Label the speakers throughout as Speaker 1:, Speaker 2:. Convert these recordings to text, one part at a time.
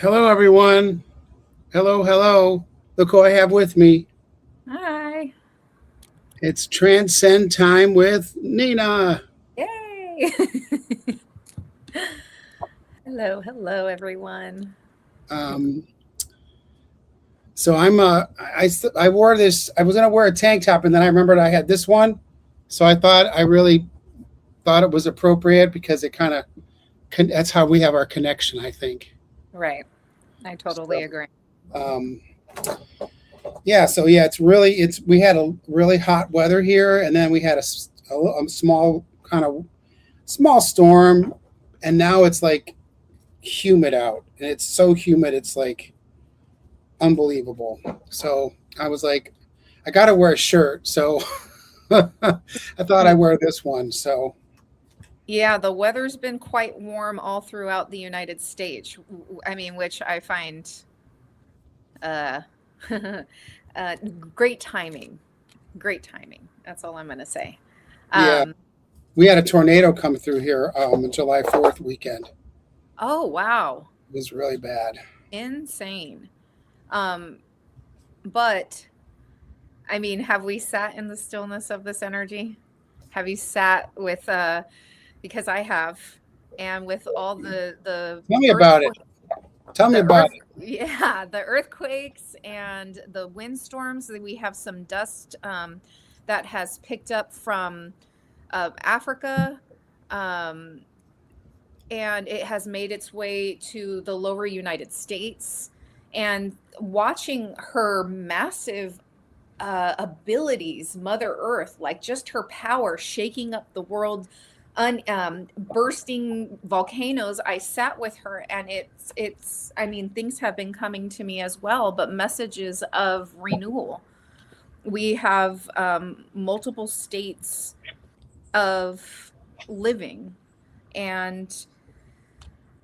Speaker 1: Hello, everyone. Hello, hello. Look who I have with me.
Speaker 2: Hi.
Speaker 1: It's Transcend Time with Nina.
Speaker 2: Yay. Hello, everyone.
Speaker 1: Um, so I wore this. I was gonna wear a tank top, and then I remembered I had this one. So I really thought it was appropriate because it kind of that's how we have our connection. I think.
Speaker 2: Right. I totally
Speaker 1: So,
Speaker 2: agree.
Speaker 1: um, yeah. So yeah, it's we had a really hot weather here, and then we had a small kind of small storm, and now it's like humid out, and it's so humid it's like unbelievable. So I was like, I gotta wear a shirt. So I thought I
Speaker 2: Y-
Speaker 1: wear this one. So
Speaker 2: Yeah, the weather's been quite warm all throughout the United States. I mean, which I find uh, uh, great timing. Great timing. That's all I'm going to say.
Speaker 1: yeah,
Speaker 2: Um,
Speaker 1: we had a tornado come through here July 4th weekend.
Speaker 2: oh, wow.
Speaker 1: It was really bad.
Speaker 2: Insane. Um, but I mean, have we sat in the stillness of this energy? Have you sat with because I have, and with all the
Speaker 1: Tell me about it.
Speaker 2: earthquake
Speaker 1: Tell me
Speaker 2: the
Speaker 1: about
Speaker 2: earth
Speaker 1: it.
Speaker 2: yeah, the earthquakes and the windstorms. We have some dust that has picked up from Africa, um, and it has made its way to the lower United States. And watching her massive abilities, Mother Earth, like just her power shaking up the world, bursting volcanoes. I sat with her, and it's. I mean, things have been coming to me as well, but messages of renewal. We have multiple states of living, and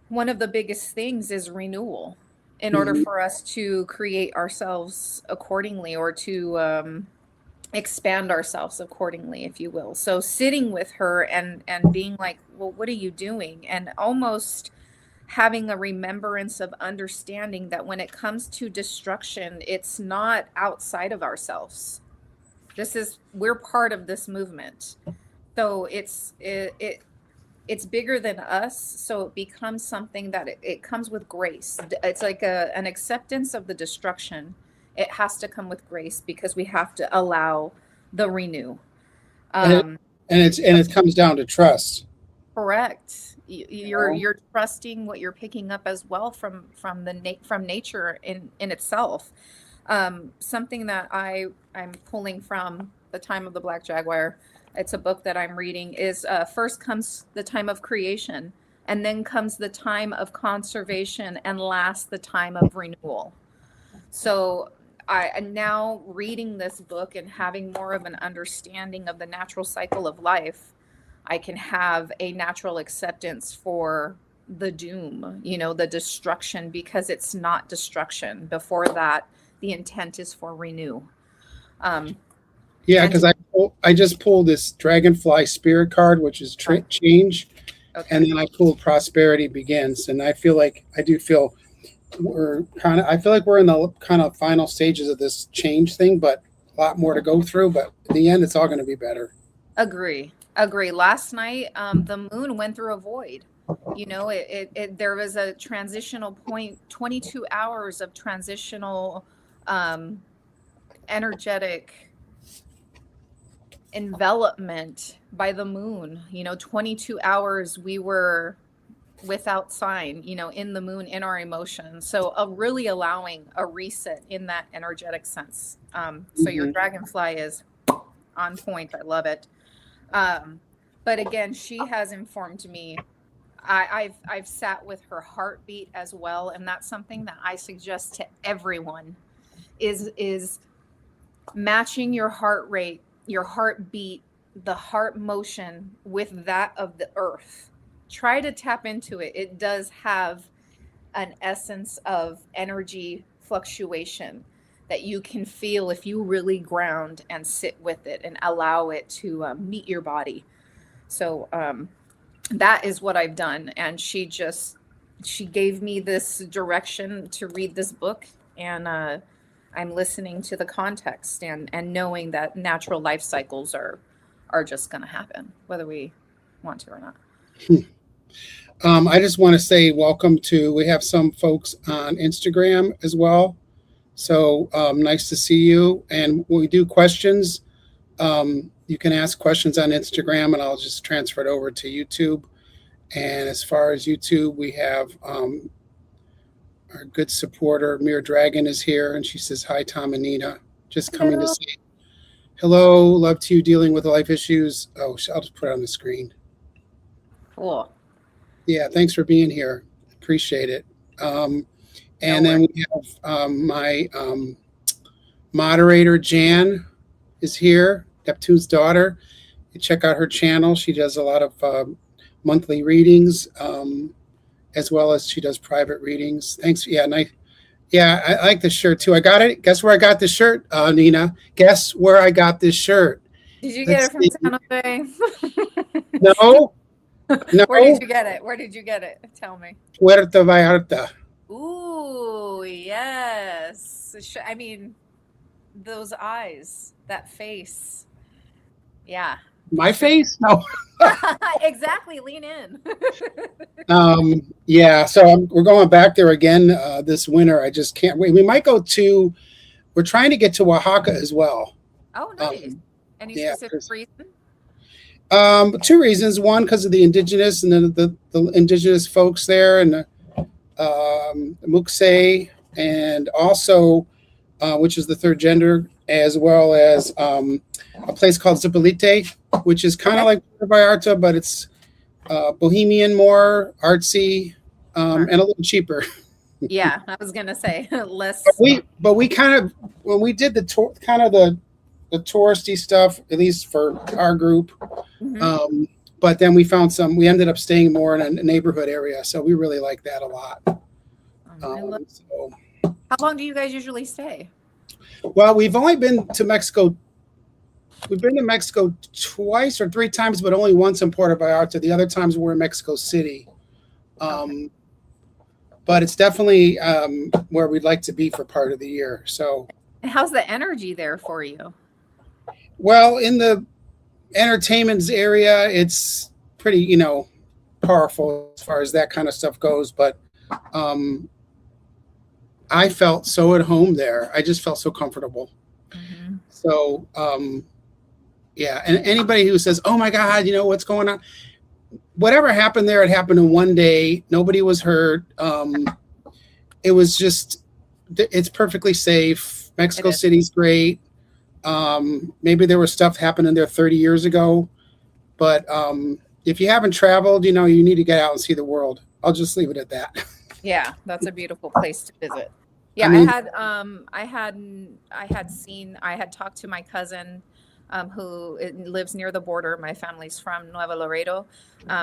Speaker 2: one of the biggest things is renewal in order
Speaker 1: Mhm.
Speaker 2: for us to create ourselves accordingly, or to expand ourselves accordingly, if you will. So sitting with her and being like, well, what are you doing? And almost having a remembrance of understanding that when it comes to destruction, it's not outside of ourselves. We're part of this movement. So it's bigger than us, so it becomes something that it comes with grace. It's like an acceptance of the destruction. It has to come with grace because we have to allow the renew.
Speaker 1: And it
Speaker 2: um
Speaker 1: and it comes down to trust.
Speaker 2: Correct.
Speaker 1: You know?
Speaker 2: You're trusting what you're picking up as well from from nature in itself. Something that I'm pulling from the Time of the Black Jaguar. It's a book that I'm reading. Is first comes the time of creation, and then comes the time of conservation, and last the time of renewal. So I am now reading this book and having more of an understanding of the natural cycle of life. I can have a natural acceptance for the doom, the destruction, because it's not destruction. Before that, the intent is for renew. Um,
Speaker 1: Yeah,
Speaker 2: and
Speaker 1: because
Speaker 2: to,
Speaker 1: I just pulled this Dragonfly Spirit card, which is change, and
Speaker 2: okay,
Speaker 1: then I pulled Prosperity Begins, and I do feel I feel like we're in the kind of final stages of this change thing, but a lot more to go through. But in the end, it's all going to be better.
Speaker 2: agree. Last night, the moon went through a void. There was a transitional point, 22 hours of transitional um, energetic envelopment by the moon. 22 hours we were without sign, in the moon, in our emotions. So really allowing a reset in that energetic sense. So your
Speaker 1: Hmm.
Speaker 2: dragonfly is on point. I love it. um, but again, she has informed me. I've sat with her heartbeat as well, and that's something that I suggest to everyone is matching your heart rate, your heartbeat, the heart motion with that of the earth. Try to tap into it. It does have an essence of energy fluctuation. that you can feel if you really ground and sit with it and allow it to meet your body. So that is what I've done. And she gave me this direction to read this book, and I'm listening to the context and knowing that natural life cycles are just going to happen, whether we want to or not.
Speaker 1: I just want to say welcome to, we have some folks on Instagram as well. So nice to see you. And when we do questions, you can ask questions on Instagram and I'll just transfer it over to YouTube. And as far as YouTube, we have our good supporter, Mir Dragon, is here. And she says, hi, Tom and Nina. Just coming to say hello. Love to you dealing with life issues. Oh, I'll just put it on the screen.
Speaker 2: Cool.
Speaker 1: Yeah, thanks for being here. Appreciate it. And then we have my moderator, Jan, is here, Neptune's daughter. You check out her channel. She does a lot of monthly readings, as well as she does private readings. Thanks. Yeah, nice. Yeah, I like this shirt too. I got it. Guess where I got this shirt, Nina? Guess where I got this shirt?
Speaker 2: Did you get it from San Jose?
Speaker 1: No. No.
Speaker 2: Where did you get it? Where did you get it? Tell me.
Speaker 1: Puerto Vallarta.
Speaker 2: Ooh, yes. I mean, those eyes, that face. Yeah.
Speaker 1: My face? No.
Speaker 2: Exactly. Lean in.
Speaker 1: Yeah. So we're going back there again this winter. I just can't wait. We might go to. We're trying to get to Oaxaca as well.
Speaker 2: Oh, nice. Any specific reason?
Speaker 1: Two reasons. One, because of the indigenous and the indigenous folks there, and the Muxay, and also, which is the third gender, as well as a place called Zipolite, which is kind of like Puerto Vallarta, but it's bohemian, more artsy, and a little cheaper.
Speaker 2: Yeah, I was gonna say less.
Speaker 1: But we kind of, when we did the tour, kind of the touristy stuff, at least for our group. Mm-hmm. But then we ended up staying more in a neighborhood area. So we really like that a lot.
Speaker 2: How long do you guys usually stay?
Speaker 1: Well, we've only been to Mexico. We've been to Mexico twice or three times, but only once in Puerto Vallarta. The other times we're in Mexico City. Okay. But it's definitely where we'd like to be for part of the year. So,
Speaker 2: how's the energy there for you?
Speaker 1: Well, in the entertainment area, it's pretty, powerful as far as that kind of stuff goes. But I felt so at home there. I just felt so comfortable. Mm-hmm. So, yeah. And anybody who says, oh my God, what's going on? Whatever happened there, it happened in one day. Nobody was hurt. It was just, it's perfectly safe. Mexico City's great. Maybe there was stuff happening there 30 years ago, but if you haven't traveled, you need to get out and see the world. I'll just leave it at that.
Speaker 2: Yeah, that's a beautiful place to visit. Yeah, I had talked to my cousin who lives near the border. My family's from Nuevo Laredo,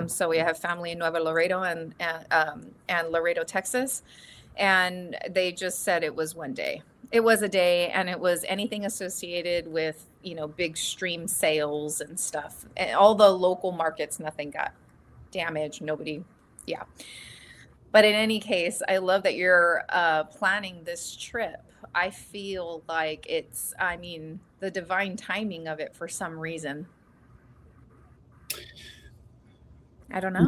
Speaker 2: so we have family in Nuevo Laredo and Laredo, Texas, and they just said it was one day. It was a day, and it was anything associated with, big stream sales and stuff. And all the local markets, nothing got damaged. Nobody, yeah. But in any case, I love that you're planning this trip. I feel like it's, the divine timing of it for some reason. I don't know.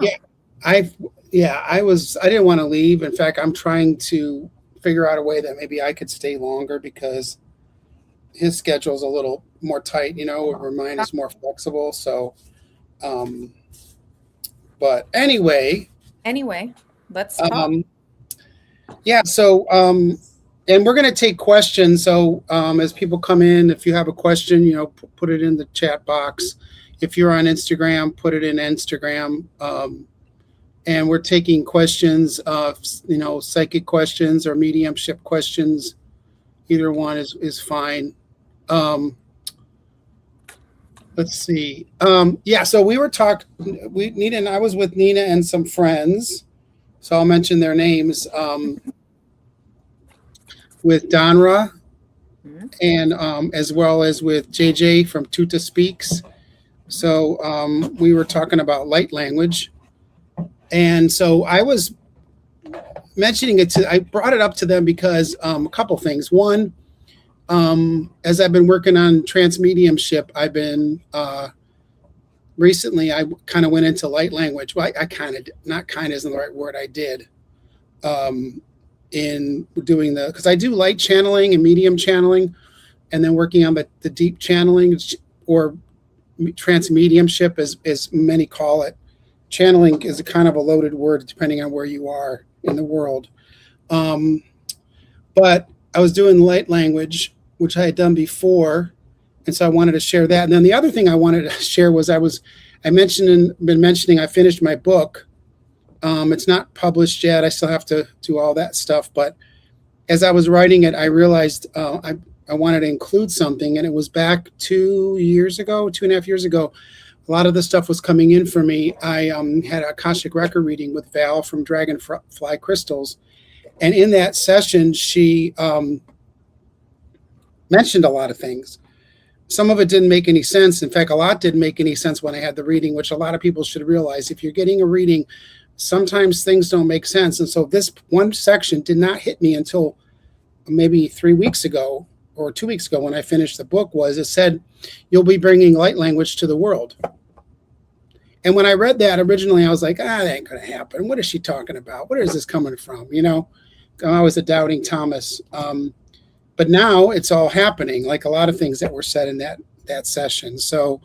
Speaker 1: I didn't want to leave. In fact, I'm trying to figure out a way that maybe I could stay longer because his schedule's a little more tight, where mine is more flexible. So, but anyway,
Speaker 2: let's talk.
Speaker 1: Yeah. So, and we're going to take questions. So, as people come in, if you have a question, put it in the chat box. If you're on Instagram, put it in Instagram. And we're taking questions, psychic questions or mediumship questions. Either one is fine. Let's see. So we were Nina and I was with Nina and some friends. So I'll mention their names. With Donra
Speaker 2: Mhm.
Speaker 1: and as well as with JJ from Tuta Speaks. So we were talking about light language, and so I was mentioning it to. I brought it up to them because a couple things. One, as I've been working on transmediumship, I've been recently. I kind of went into light language. Well, I kind of not kind of isn't the right word. I did um, in doing the because I do light channeling and medium channeling, and then working on the deep channeling or transmediumship, as many call it. Channeling is a kind of a loaded word depending on where you are in the world. Um, but I was doing light language, which I had done before, and so I wanted to share that. And then the other thing I wanted to share was I mentioned and been mentioning I finished my book. It's not published yet. I still have to do all that stuff. But as I was writing it, I realized I wanted to include something, and it was back 2 years ago, 2.5 years ago. A lot of the stuff was coming in for me. I had a Akashic record reading with Val from Dragonfly Crystals, and in that session, she mentioned a lot of things. Some of it didn't make any sense. In fact, a lot didn't make any sense when I had the reading, which a lot of people should realize. If you're getting a reading, sometimes things don't make sense. And so this one section did not hit me until maybe 3 weeks ago or 2 weeks ago when I finished the book. Was it said, you'll be bringing light language to the world. And when I read that originally, I was like, that ain't going to happen. What is she talking about? Where is this coming from? I was a doubting Thomas. But now it's all happening, like a lot of things that were said in that session. So,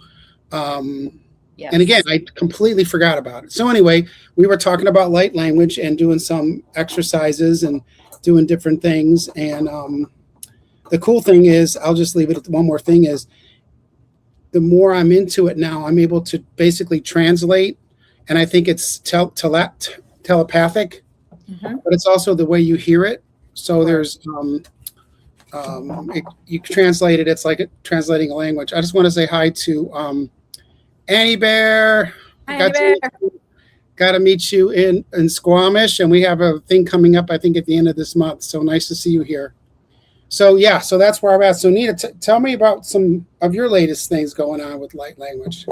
Speaker 2: Yes.
Speaker 1: and again, I completely forgot about it. So anyway, we were talking about light language and doing some exercises and doing different things. And the cool thing is, I'll just leave it. One more thing is, the more I'm into it now, I'm able to basically translate, and I think it's telepathic, but it's also the way you hear it. So there's you translate it. It's like translating a language. I just want to say hi to Annie Bear.
Speaker 2: Hi, Bear.
Speaker 1: Got to meet you in Squamish, and we have a thing coming up, I think, at the end of this month. So nice to see you here. So yeah, so that's where I'm at. So Nita, tell me about some of your latest things going on with light language.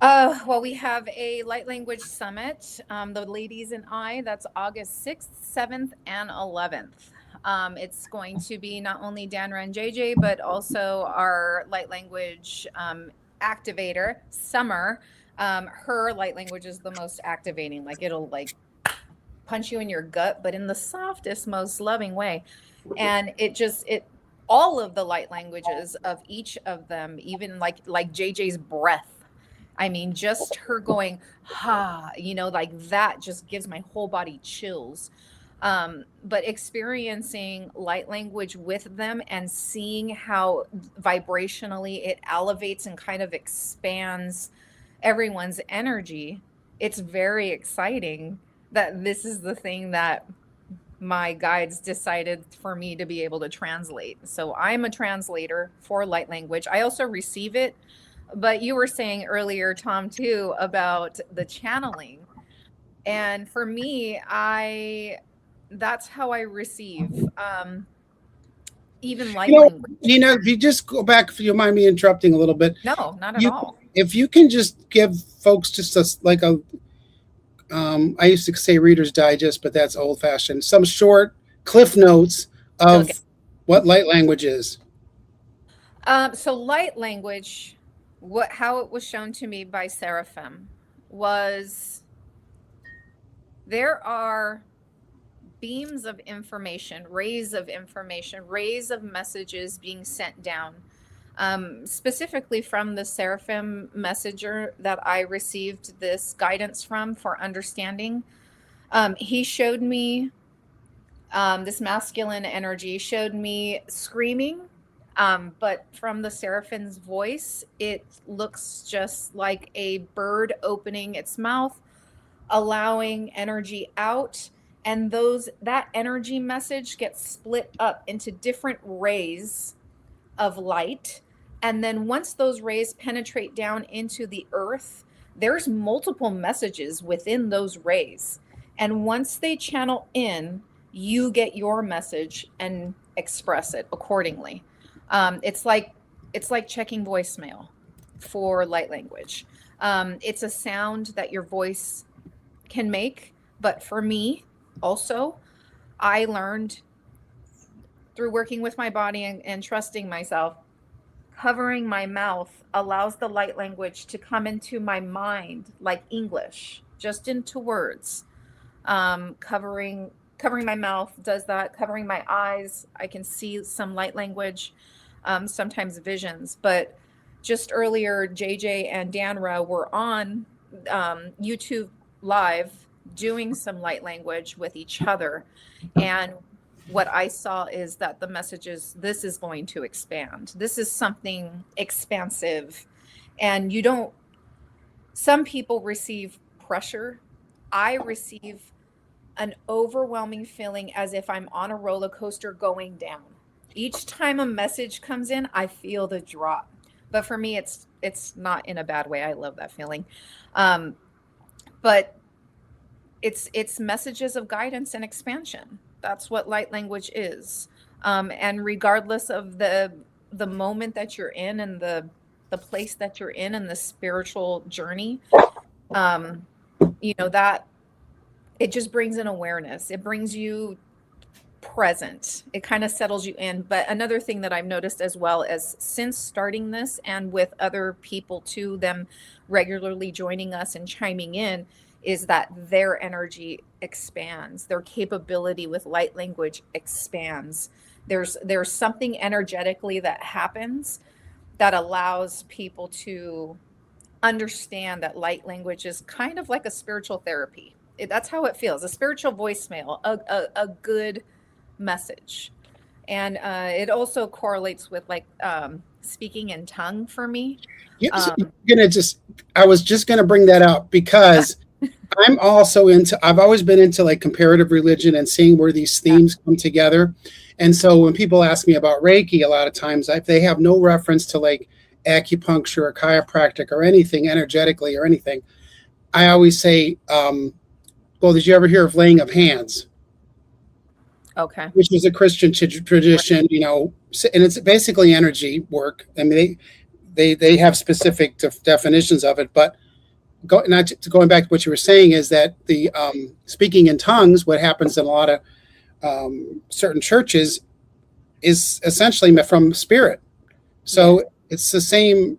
Speaker 2: Well, we have a light language summit, the ladies and I. That's August 6th, 7th, and 11th. It's going to be not only Danra and JJ, but also our light language activator, Summer. Her light language is the most activating. Like it'll like punch you in your gut, but in the softest, most loving way. And all of the light languages of each of them, even like JJ's breath. I mean, just her going, like that just gives my whole body chills. But experiencing light language with them and seeing how vibrationally it elevates and kind of expands everyone's energy, it's very exciting that this is the thing that my guides decided for me to be able to translate. So I'm a translator for light language. I also receive it. But you were saying earlier, Tom, too, about the channeling. And for me, that's how I receive even light language.
Speaker 1: Nina, if you just go back, if you mind me interrupting a little bit.
Speaker 2: No, not at all.
Speaker 1: If you can just give folks just I used to say Reader's Digest, but that's old fashioned. Some short cliff notes of what light language is.
Speaker 2: So light language, how it was shown to me by Seraphim was there are beams of information, rays of messages being sent down. Specifically from the Seraphim messenger that I received this guidance from for understanding. He showed me this masculine energy, showed me screaming, but from the Seraphim's voice, it looks just like a bird opening its mouth, allowing energy out, and that energy message gets split up into different rays of light. And then once those rays penetrate down into the earth, there's multiple messages within those rays. And once they channel in, you get your message and express it accordingly. It's like checking voicemail for light language. It's a sound that your voice can make, but for me also, I learned through working with my body and trusting myself, covering my mouth allows the light language to come into my mind like English, just into words. Covering my mouth does that. Covering my eyes, I can see some light language, sometimes visions. But just earlier, JJ and Danra were on YouTube Live doing some light language with each other, and what I saw is that the message is this is going to expand. This is something expansive. And you don't, some people receive pressure. I receive an overwhelming feeling as if I'm on a roller coaster going down. Each time a message comes in, I feel the drop. But for me, it's not in a bad way. I love that feeling. But it's messages of guidance and expansion. That's what light language is. And regardless of the moment that you're in and the place that you're in the spiritual journey, that it just brings an awareness. It brings you present. It kind of settles you in. But another thing that I've noticed as well as since starting this and with other people too, them regularly joining us and chiming in, is that their energy expands, their capability with light language expands. There's something energetically that happens that allows people to understand that light language is kind of like a spiritual therapy. That's how it feels, a spiritual voicemail, a good message. And it also correlates with like speaking in tongue for me.
Speaker 1: I was just gonna bring that up because I'm also I've always been into like comparative religion and seeing where these themes come together. And so when people ask me about Reiki, a lot of times they have no reference to like acupuncture or chiropractic or anything energetically or anything. I always say, well, did you ever hear of laying of hands?
Speaker 2: Okay.
Speaker 1: Which is a Christian tradition, and it's basically energy work. I mean, they have specific definitions of it, but going back to what you were saying is that the speaking in tongues, what happens in a lot of certain churches, is essentially from spirit. So it's the same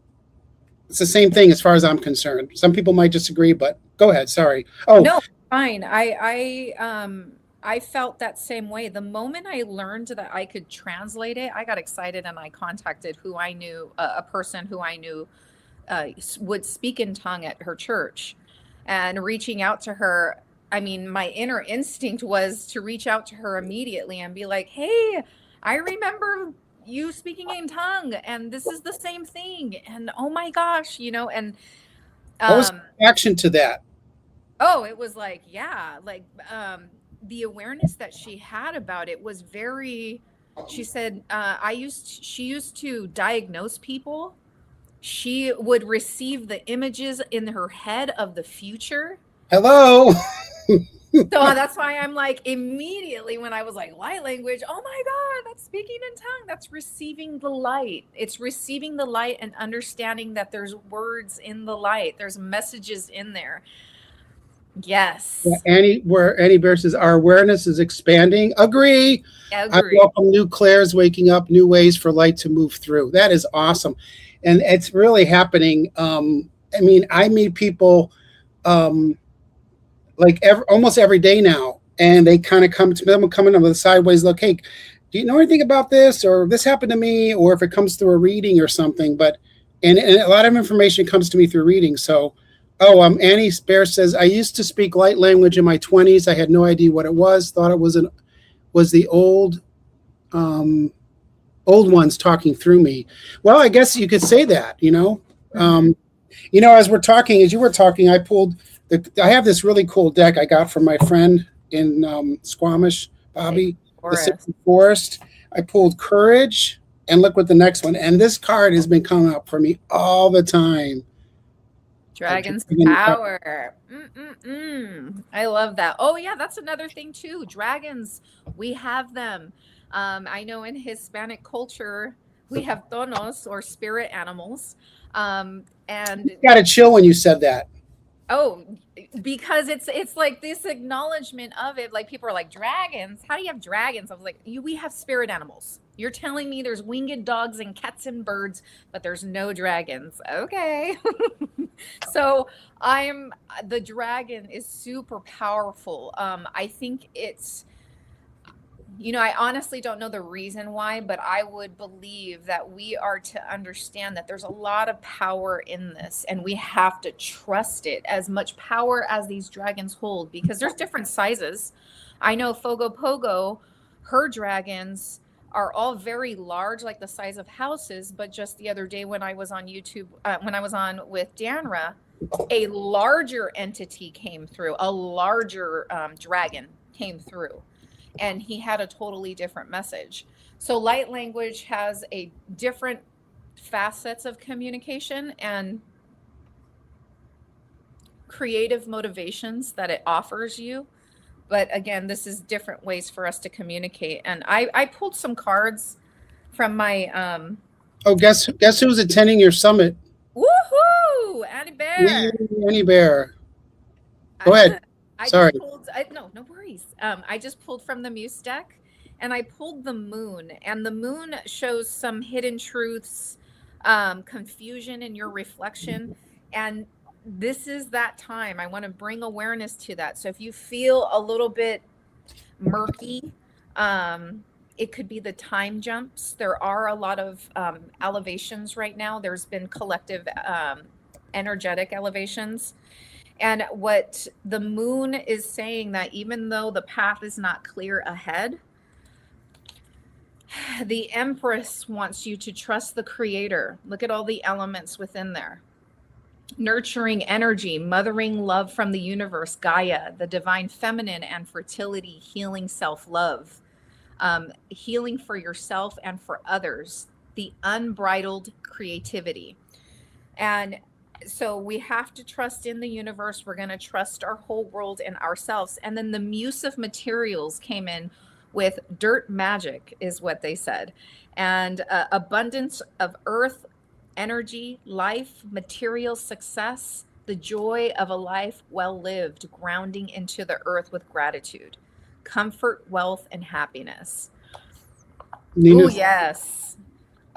Speaker 1: thing as far as I'm concerned. Some people might disagree, but go ahead. Sorry. Oh
Speaker 2: no, fine. I felt that same way. The moment I learned that I could translate it, I got excited and I contacted who I knew, a person who I knew would speak in tongue at her church, and reaching out to her. I mean, my inner instinct was to reach out to her immediately and be like, hey, I remember you speaking in tongue and this is the same thing. And oh my gosh, and
Speaker 1: what was the reaction to that?
Speaker 2: Oh, it was like, yeah, like the awareness that she had about it was very, she said, she used to diagnose people. She would receive the images in her head of the future.
Speaker 1: Hello.
Speaker 2: So that's why I'm like, immediately when I was like, light language, oh my God, that's speaking in tongue. That's receiving the light. It's receiving the light and understanding that there's words in the light. There's messages in there. Yes.
Speaker 1: Where Annie Bear says our awareness is expanding. Agree. I welcome new clairs waking up, new ways for light to move through. That is awesome. And it's really happening. I mean, I meet people almost every day now, and they kind of come to them coming up with a sideways look. Hey, do you know anything about this? Or this happened to me, or if it comes through a reading or something. But and a lot of information comes to me through reading. So Annie Bear says, I used to speak light language in my 20s. I had no idea what it was. Thought it was the old ones talking through me. Well, I guess you could say that, as you were talking, I have this really cool deck I got from my friend in Squamish, Bobby, the Sacred Forest. I pulled Courage, and look what the next one. And this card has been coming up for me all the time.
Speaker 2: Dragon's Power. I love that. Oh yeah, that's another thing too. Dragons, we have them. I know in Hispanic culture, we have tonos or spirit animals. And
Speaker 1: You got to chill when you said that.
Speaker 2: oh, because it's like this acknowledgement of it. Like people are like, dragons? How do you have dragons? I was like, we have spirit animals. You're telling me there's winged dogs and cats and birds, but there's no dragons. Okay. So the dragon is super powerful. I think it's, I honestly don't know the reason why, but I would believe that we are to understand that there's a lot of power in this and we have to trust it, as much power as these dragons hold, because there's different sizes. I know Fogo Pogo, her dragons are all very large, like the size of houses. But just the other day when I was on YouTube, when I was on with Danra, a larger entity came through, a larger dragon came through, and he had a totally different message. So light language has a different facets of communication and creative motivations that it offers you. But again, this is different ways for us to communicate. And I pulled some cards from my
Speaker 1: Oh, guess who's attending your summit?
Speaker 2: woohoo, Annie
Speaker 1: Yay,
Speaker 2: Bear.
Speaker 1: Annie Bear. Go ahead.
Speaker 2: I
Speaker 1: Sorry.
Speaker 2: just pulled, no worries. I just pulled from the Muse deck, and I pulled the moon, and the moon shows some hidden truths, confusion in your reflection. And this is that time. I want to bring awareness to that. So if you feel a little bit murky, it could be the time jumps. There are a lot of elevations right now. There's been collective energetic elevations. And what the moon is saying, that even though the path is not clear ahead, the Empress wants you to trust the Creator. Look at all the elements within there. Nurturing energy, mothering love from the universe, Gaia, the divine feminine, and fertility, healing, self-love, healing for yourself and for others, the unbridled creativity. And so we have to trust in the universe. We're going to trust our whole world and ourselves. And then the muse of materials came in with dirt magic, is what they said. And abundance of earth, energy, life, material success, the joy of a life well lived, grounding into the earth with gratitude, comfort, wealth, and happiness.
Speaker 1: Nina,
Speaker 2: Oh, yes.
Speaker 1: she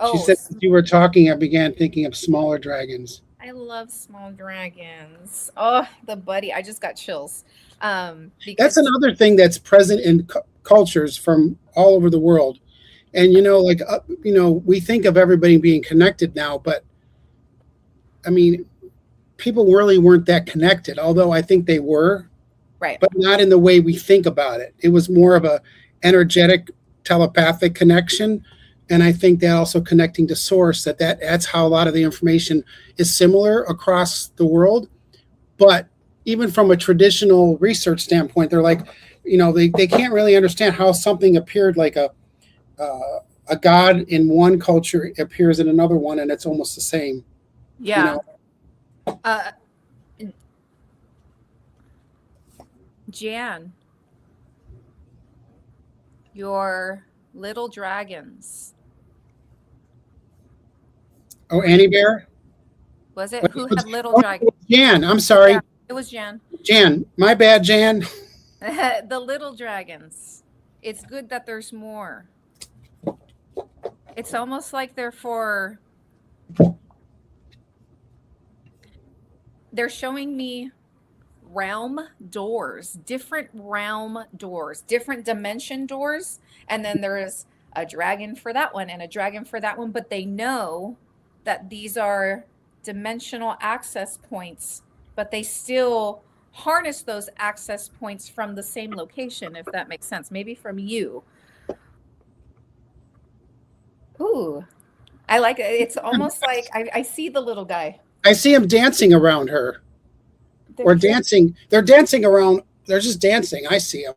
Speaker 2: Oh,
Speaker 1: said as you were talking, I began thinking of smaller dragons.
Speaker 2: I love small dragons. Oh, the buddy. I just got chills.
Speaker 1: That's
Speaker 2: Because
Speaker 1: another thing that's present in cultures from all over the world. And we think of everybody being connected now, but I mean, people really weren't that connected, although I think they were,
Speaker 2: right.
Speaker 1: but not in the way we think about it. It was more of a energetic, telepathic connection. And I think that also connecting to source, that's how a lot of the information is similar across the world. But even from a traditional research standpoint, they're like, they can't really understand how something appeared like a god in one culture appears in another one, and it's almost the same.
Speaker 2: Yeah. Jan, your little dragons.
Speaker 1: Oh, Annie Bear?
Speaker 2: Was it? Who had little dragons?
Speaker 1: Jan, I'm sorry.
Speaker 2: Yeah, it was Jan.
Speaker 1: Jan, my bad, Jan.
Speaker 2: The little dragons. It's good that there's more. It's almost like they're showing me realm doors, different realm doors, different dimension doors. And then there's a dragon for that one and a dragon for that one. But they know that these are dimensional access points, but they still harness those access points from the same location, if that makes sense. Maybe from you. Ooh, I like it. It's almost like I see the little guy.
Speaker 1: I see him dancing around her. Or dancing. They're dancing around. They're just dancing. I see him.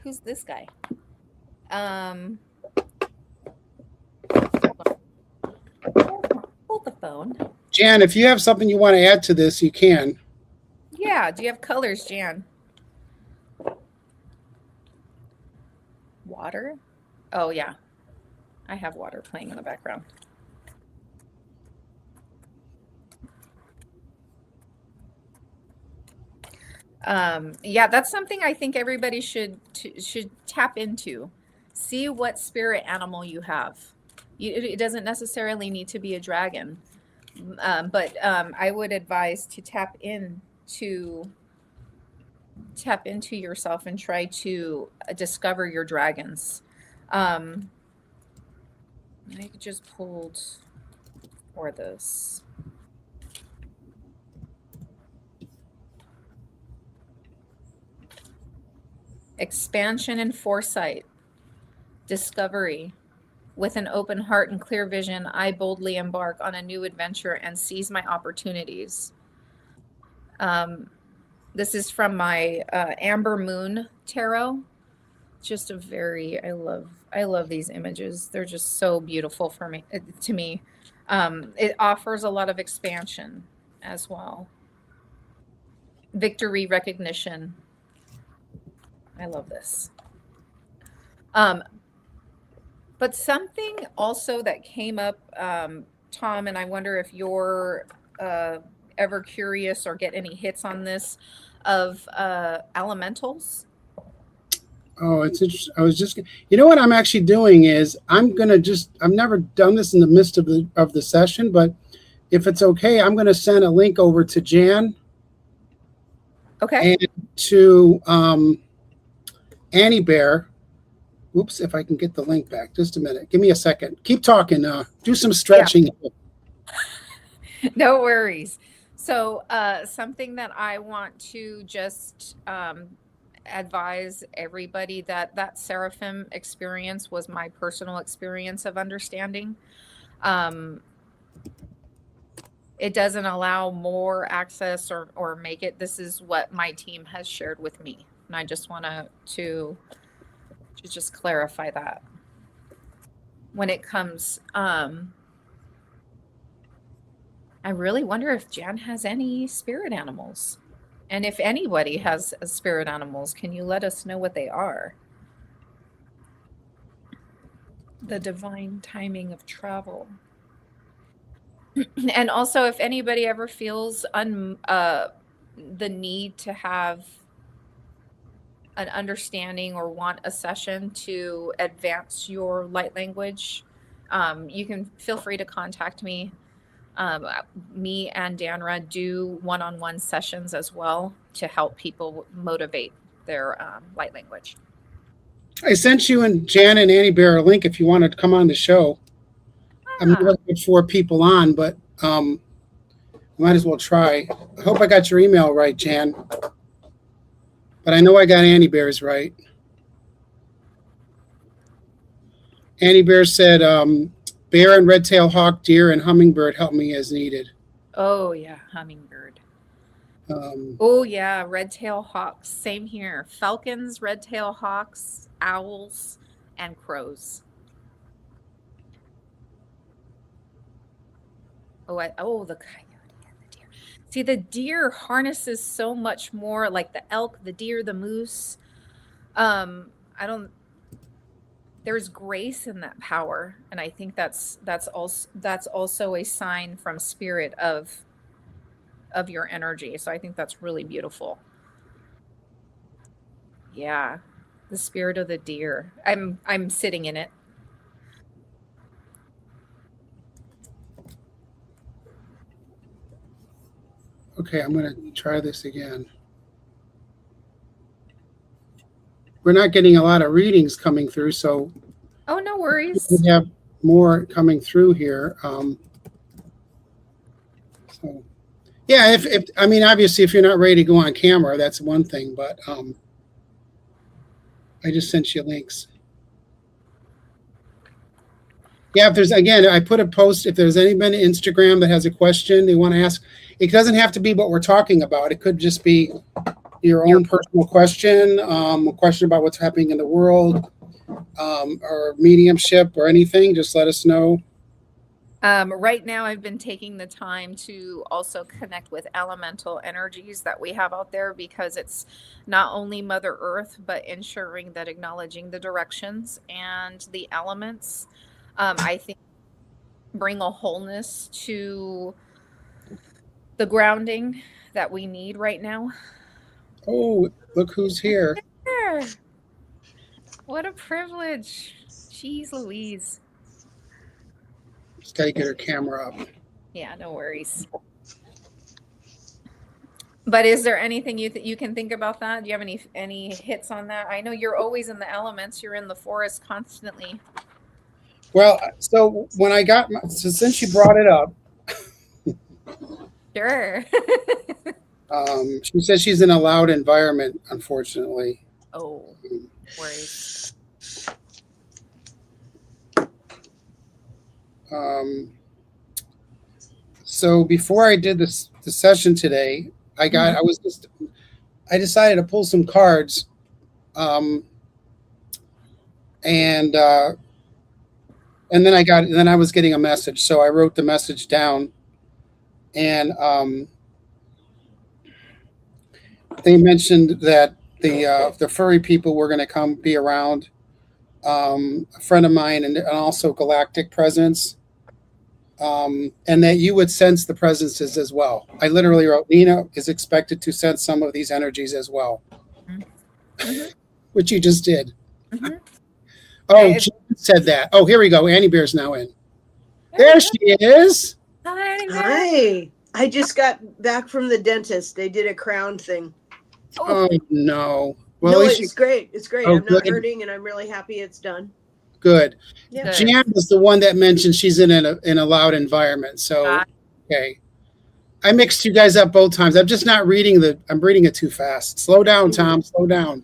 Speaker 2: Who's this guy? Hold the phone.
Speaker 1: Jan, if you have something you want to add to this, you can.
Speaker 2: Yeah. Do you have colors, Jan? Water? Oh, yeah. I have water playing in the background. Yeah, that's something I think everybody should tap into. See what spirit animal you have. It doesn't necessarily need to be a dragon, but I would advise to tap into yourself and try to discover your dragons. I just pulled for this. Expansion and foresight, discovery. With an open heart and clear vision, I boldly embark on a new adventure and seize my opportunities. This is from my Amber Moon Tarot. Just a very, I love these images. They're just so beautiful for me, to me. It offers a lot of expansion as well. Victory recognition. I love this. But something also that came up, Tom, and I wonder if you're ever curious or get any hits on this, of elementals.
Speaker 1: Oh, it's interesting. I was just, you know what I'm actually doing is I've never done this in the midst of the session, but if it's okay, I'm going to send a link over to Jan.
Speaker 2: Okay.
Speaker 1: And to Annie Bear. Oops, if I can get the link back. Just a minute. Give me a second. Keep talking. Do some stretching.
Speaker 2: Yeah. No worries. So something that I want to just advise everybody, that seraphim experience was my personal experience of understanding. It doesn't allow more access or make it. This is what my team has shared with me. And I just want to just clarify that. When it comes, I really wonder if Jan has any spirit animals. And if anybody has spirit animals, can you let us know what they are? The divine timing of travel. And also, if anybody ever feels the need to have an understanding or want a session to advance your light language, you can feel free to contact me. Me and Danra do one-on-one sessions as well to help people motivate their light language.
Speaker 1: I sent you and Jan and Annie Bear a link if you wanted to come on the show. I'm not looking for 4 people on, but might as well try. I hope I got your email right, Jan. But I know I got Annie Bear's right. Annie Bear said, bear and red-tailed hawk, deer, and hummingbird help me as needed.
Speaker 2: Oh, yeah, hummingbird. Oh, yeah, red-tailed hawks. Same here. Falcons, red-tailed hawks, owls, and crows. The coyote and the deer. See, the deer harnesses so much more, like the elk, the deer, the moose. There's grace in that power, and I think that's also a sign from spirit of your energy. So I think that's really beautiful. Yeah, the spirit of the deer. I'm sitting in it.
Speaker 1: Okay, I'm going to try this again. We're not getting a lot of readings coming through, so
Speaker 2: oh, no worries.
Speaker 1: We have more coming through here. So, yeah, if I mean, obviously, if you're not ready to go on camera, that's one thing. But I just sent you links. Yeah, if there's, again, I put a post. If there's anybody on Instagram that has a question they want to ask, it doesn't have to be what we're talking about. It could just be your own personal question, a question about what's happening in the world, or mediumship or anything. Just let us know.
Speaker 2: Right now, I've been taking the time to also connect with elemental energies that we have out there, because it's not only Mother Earth, but ensuring that acknowledging the directions and the elements I think bring a wholeness to the grounding that we need right now.
Speaker 1: Oh, look who's here.
Speaker 2: Sure. What a privilege. Jeez Louise.
Speaker 1: Just got to get her camera up.
Speaker 2: Yeah, no worries. But is there anything you can think about that? Do you have any hits on that? I know you're always in the elements. You're in the forest constantly.
Speaker 1: Well, so when I got so since you brought it up,
Speaker 2: Sure.
Speaker 1: she says she's in a loud environment, unfortunately.
Speaker 2: Oh, worries.
Speaker 1: So before I did the session today, I decided to pull some cards, and then I was getting a message, so I wrote the message down, and they mentioned that the furry people were going to come be around, a friend of mine, and also Galactic presence. And that you would sense the presences as well. I literally wrote, Nina is expected to sense some of these energies as well,
Speaker 2: Mm-hmm.
Speaker 1: which you just did.
Speaker 2: Mm-hmm.
Speaker 1: Oh, she said that. Oh, here we go. Annie Bear's now in. There she is.
Speaker 2: Hi, Annie Bear.
Speaker 3: Hi. I just got back from the dentist. They did a crown thing.
Speaker 1: Oh, no. Well,
Speaker 3: No,
Speaker 1: at least
Speaker 3: it's great. It's great.
Speaker 1: Oh,
Speaker 3: I'm not
Speaker 1: good.
Speaker 3: hurting, and I'm really happy it's done.
Speaker 1: Good.
Speaker 3: Yeah.
Speaker 2: Good.
Speaker 1: Jan was the one that mentioned she's in a loud environment. So, okay. I mixed you guys up both times. I'm just not reading I'm reading it too fast. Slow down, Tom. Slow down.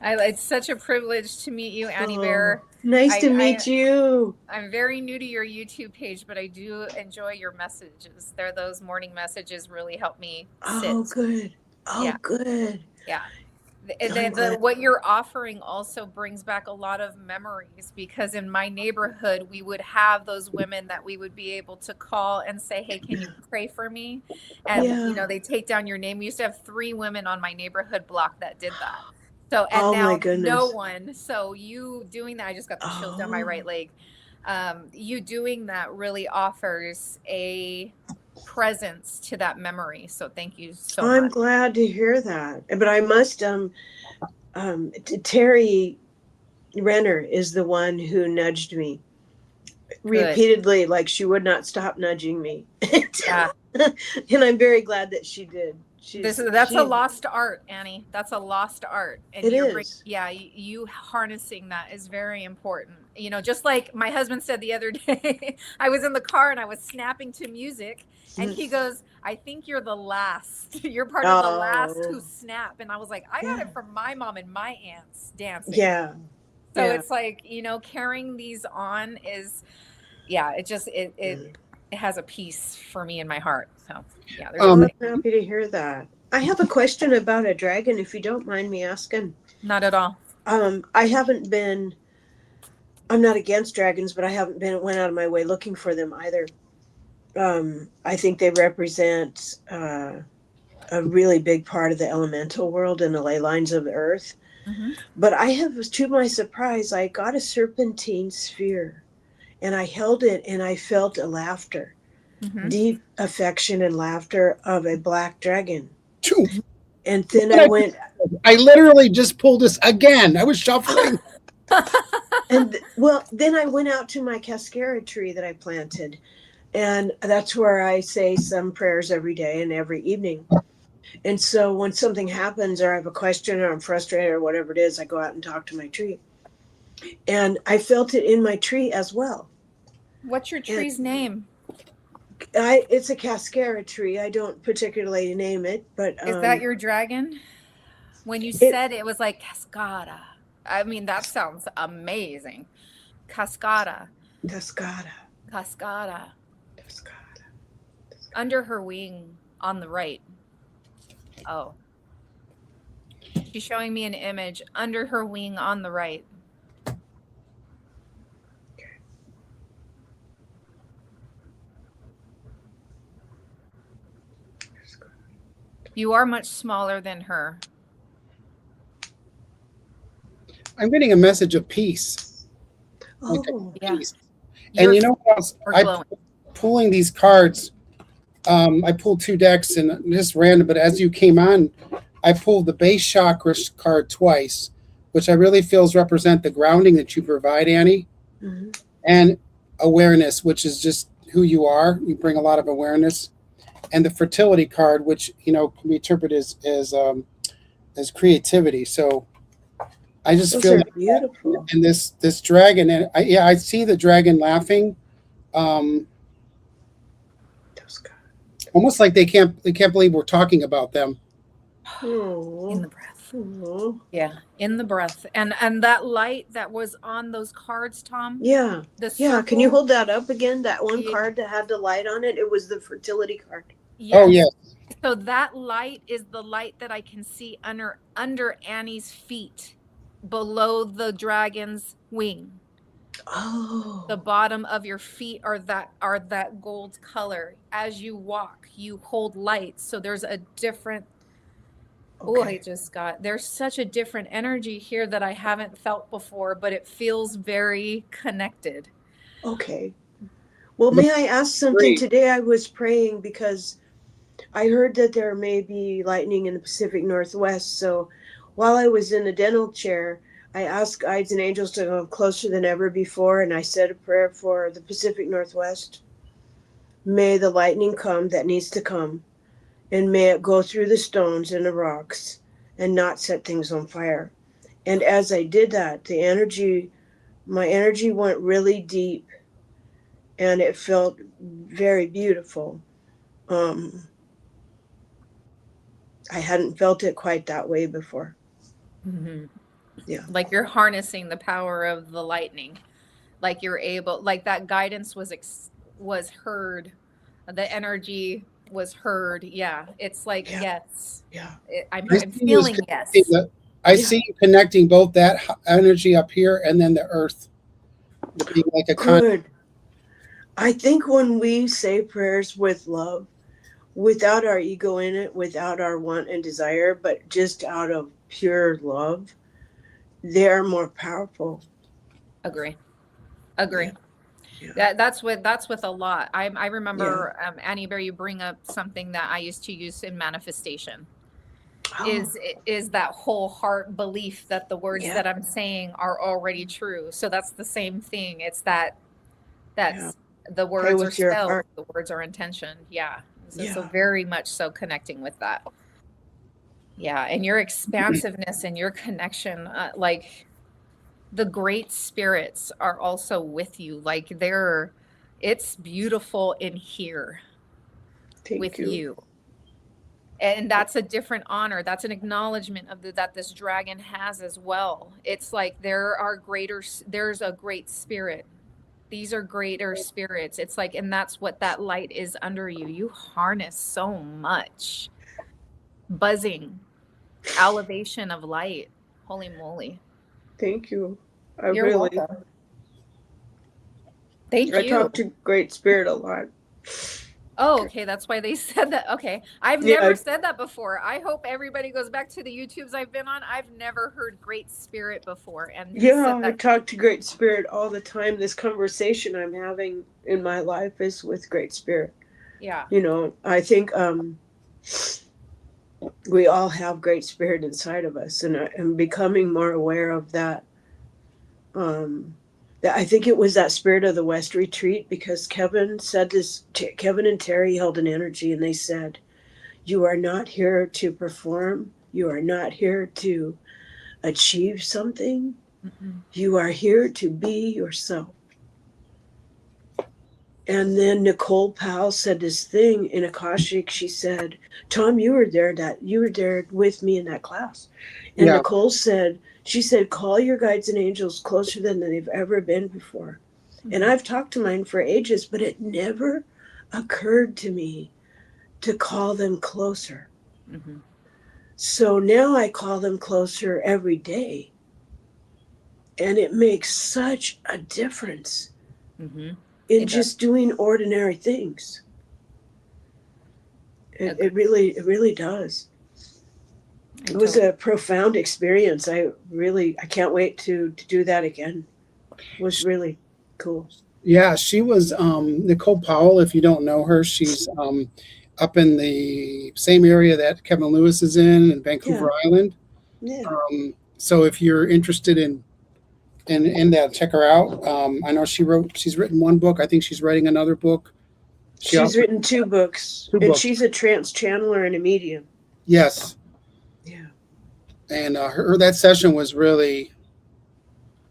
Speaker 2: It's such a privilege to meet you, Annie Bear.
Speaker 3: Nice to meet you.
Speaker 2: I'm very new to your YouTube page, but I do enjoy your messages. Those morning messages really help me sit.
Speaker 3: Oh, good. Oh,
Speaker 2: Yeah.
Speaker 3: good.
Speaker 2: Yeah.
Speaker 3: I'm glad.
Speaker 2: What you're offering also brings back a lot of memories, because in my neighborhood, we would have those women that we would be able to call and say, hey, can you pray for me? And,
Speaker 3: Yeah.
Speaker 2: they take down your name. We used to have 3 women on my neighborhood block that did that. So, and
Speaker 3: Oh,
Speaker 2: now
Speaker 3: my goodness.
Speaker 2: no one. So you doing that, I just got the chills down my right leg. You doing that really offers a presence to that memory. So thank you so much.
Speaker 3: I'm glad to hear that. But I must, Terry Renner is the one who nudged me repeatedly, like she would not stop nudging me.
Speaker 2: Yeah.
Speaker 3: And I'm very glad that she did.
Speaker 2: That's a lost art, Annie. That's a lost art. And
Speaker 3: it is.
Speaker 2: You harnessing that is very important. Just like my husband said the other day, I was in the car and I was snapping to music, and he goes, I think you're the last. You're part of the last who snap. And I was like, I got it from my mom and my aunts dancing.
Speaker 3: Yeah.
Speaker 2: So it's like, carrying these on is, it has a piece for me in my heart. So
Speaker 3: I'm happy to hear that. I have a question about a dragon, if you don't mind me asking.
Speaker 2: Not at all.
Speaker 3: I'm not against dragons, but I haven't went out of my way looking for them either. I think they represent a really big part of the elemental world and the ley lines of the earth.
Speaker 2: Mm-hmm.
Speaker 3: But to my surprise, I got a serpentine sphere, and I held it, and I felt a laughter, deep affection and laughter of a black dragon. And then
Speaker 1: I literally just pulled this again. I was shuffling.
Speaker 3: And then I went out to my cascara tree that I planted, and that's where I say some prayers every day and every evening. And so when something happens, or I have a question, or I'm frustrated, or whatever it is, I go out and talk to my tree. And I felt it in my tree as well.
Speaker 2: What's your tree's name?
Speaker 3: It's a cascara tree. I don't particularly name it, but
Speaker 2: is that your dragon? When you said it was like cascada. I mean, that sounds amazing. Cascada. Under her wing on the right. Oh. She's showing me an image. Under her wing on the right. You are much smaller than her.
Speaker 1: I'm getting a message of peace. like a
Speaker 3: Oh,
Speaker 2: Yeah.
Speaker 1: piece.
Speaker 2: Your
Speaker 1: And you
Speaker 2: feet
Speaker 1: know what else?
Speaker 2: are glowing.
Speaker 1: Pulling these cards. I pulled 2 decks and just random, but as you came on, I pulled the base chakra card twice, which I really feels represent the grounding that you provide, Annie,
Speaker 3: mhm.
Speaker 1: and awareness, which is just who you are. You bring a lot of awareness, and the fertility card, which can be interpreted as creativity. So I just
Speaker 3: Those
Speaker 1: feel
Speaker 3: are
Speaker 1: like that.
Speaker 3: beautiful.
Speaker 1: And this dragon, and I see the dragon laughing, um,
Speaker 3: Those guys.
Speaker 1: almost like they can't believe we're talking about them.
Speaker 2: In
Speaker 3: Oh,
Speaker 2: the breath.
Speaker 3: oh.
Speaker 2: Yeah, in the breath. And that light that was on those cards, Tom,
Speaker 3: Yeah.
Speaker 2: the
Speaker 3: Yeah. Can you
Speaker 2: circle.
Speaker 3: hold that up again? That one
Speaker 2: Yeah,
Speaker 3: card that had the light on it. It was the fertility card.
Speaker 1: Oh yeah,
Speaker 2: yes. So that light is the light that I can see under Annie's feet, below the dragon's wing. The
Speaker 3: Oh.
Speaker 2: bottom of your feet are that gold color. As you walk, you hold light. So there's a different. Oh, I
Speaker 3: Okay.
Speaker 2: just got. There's such a different energy here that I haven't felt before, but it feels very connected.
Speaker 3: Okay. Well,
Speaker 1: the
Speaker 3: may I ask something?
Speaker 1: three.
Speaker 3: Today I was praying because I heard that there may be lightning in the Pacific Northwest. So while I was in the dental chair, I asked guides and angels to go closer than ever before, and I said a prayer for the Pacific Northwest. May the lightning come that needs to come, and may it go through the stones and the rocks and not set things on fire. And as I did that, my energy went really deep, and it felt very beautiful. Um, I hadn't felt it quite that way before.
Speaker 2: Mhm.
Speaker 3: Yeah.
Speaker 2: Like you're harnessing the power of the lightning. Like you're able, like that guidance was heard. The energy was heard. Yeah, it's like
Speaker 3: Yeah.
Speaker 2: yes.
Speaker 3: Yeah.
Speaker 1: I
Speaker 2: I'm
Speaker 1: see you as
Speaker 2: feeling
Speaker 1: connecting
Speaker 2: yes.
Speaker 1: I
Speaker 3: Yeah.
Speaker 1: see you connecting both that energy up here and then the earth, being like a con.
Speaker 3: Good. I think when we say prayers with love, without our ego in it, without our want and desire, but just out of pure love, they're more powerful.
Speaker 2: Agree.
Speaker 3: Yeah.
Speaker 2: Agree.
Speaker 3: Yeah.
Speaker 2: That's with a lot. I
Speaker 3: Yeah.
Speaker 2: remember Annie Bear, you bring up something that I used to use in manifestation.
Speaker 3: Oh,
Speaker 2: Is that whole heart belief that the words
Speaker 3: yeah.
Speaker 2: that I'm saying are already true. So that's the same thing. It's that
Speaker 3: Yeah.
Speaker 2: that's the
Speaker 3: Pray
Speaker 2: words are
Speaker 3: with your
Speaker 2: spelled,
Speaker 3: heart.
Speaker 2: the words are intention. Yeah. So
Speaker 3: Yeah.
Speaker 2: very much so connecting with that. Yeah, and your expansiveness and your connection, like the great spirits are also with you. Like it's beautiful in here
Speaker 3: Thank
Speaker 2: with
Speaker 3: you.
Speaker 2: you. And that's a different honor. That's an acknowledgement of that this dragon has as well. It's like there's a great spirit. These are greater spirits. It's like, and that's what that light is under you. You harness so much buzzing, elevation of light. Holy moly.
Speaker 3: Thank you.
Speaker 2: You're welcome. Thank
Speaker 3: I
Speaker 2: you.
Speaker 3: talk to Great Spirit a lot.
Speaker 2: Oh, okay. That's why they said that. Okay. I've
Speaker 3: Yeah.
Speaker 2: never said that before. I hope everybody goes back to the YouTubes I've been on. I've never heard Great Spirit before. And he
Speaker 3: Yeah,
Speaker 2: said
Speaker 3: I
Speaker 2: that.
Speaker 3: talk to Great Spirit all the time. This conversation I'm having in my life is with Great Spirit.
Speaker 2: Yeah.
Speaker 3: I think we all have Great Spirit inside of us, and I'm becoming more aware of that. That I think it was that Spirit of the West retreat, because Kevin said this. Kevin and Terry held an energy, and they said, "You are not here to perform. You are not here to achieve something.
Speaker 2: Mm-mm.
Speaker 3: You are here to be yourself." And then Nicole Powell said this thing in Akashic. She said, "Tom, you were there with me in that class." And
Speaker 1: Yeah,
Speaker 3: Nicole said, "Call your guides and angels closer than they've ever been before." And
Speaker 2: Mm-hmm.
Speaker 3: I've talked to mine for ages, but it never occurred to me to call them closer.
Speaker 2: Mm-hmm.
Speaker 3: So now I call them closer every day. And it makes such a difference
Speaker 2: Mm-hmm.
Speaker 3: in
Speaker 2: It does.
Speaker 3: just doing ordinary things. It,
Speaker 2: Agree.
Speaker 3: it really does.
Speaker 2: I
Speaker 3: It was
Speaker 2: totally.
Speaker 3: a profound experience. I can't wait to do that again. was really cool.
Speaker 1: Yeah, she was Nicole Powell. If you don't know her, she's up in the same area that Kevin Lewis is in Vancouver Island.
Speaker 3: Yeah.
Speaker 1: So if you're interested in that, check her out. I know she's written one book. I think she's writing another book.
Speaker 3: She's written 2 books, and she's a trance channeler and a medium.
Speaker 1: Yes.
Speaker 3: Yeah.
Speaker 1: And her that session was really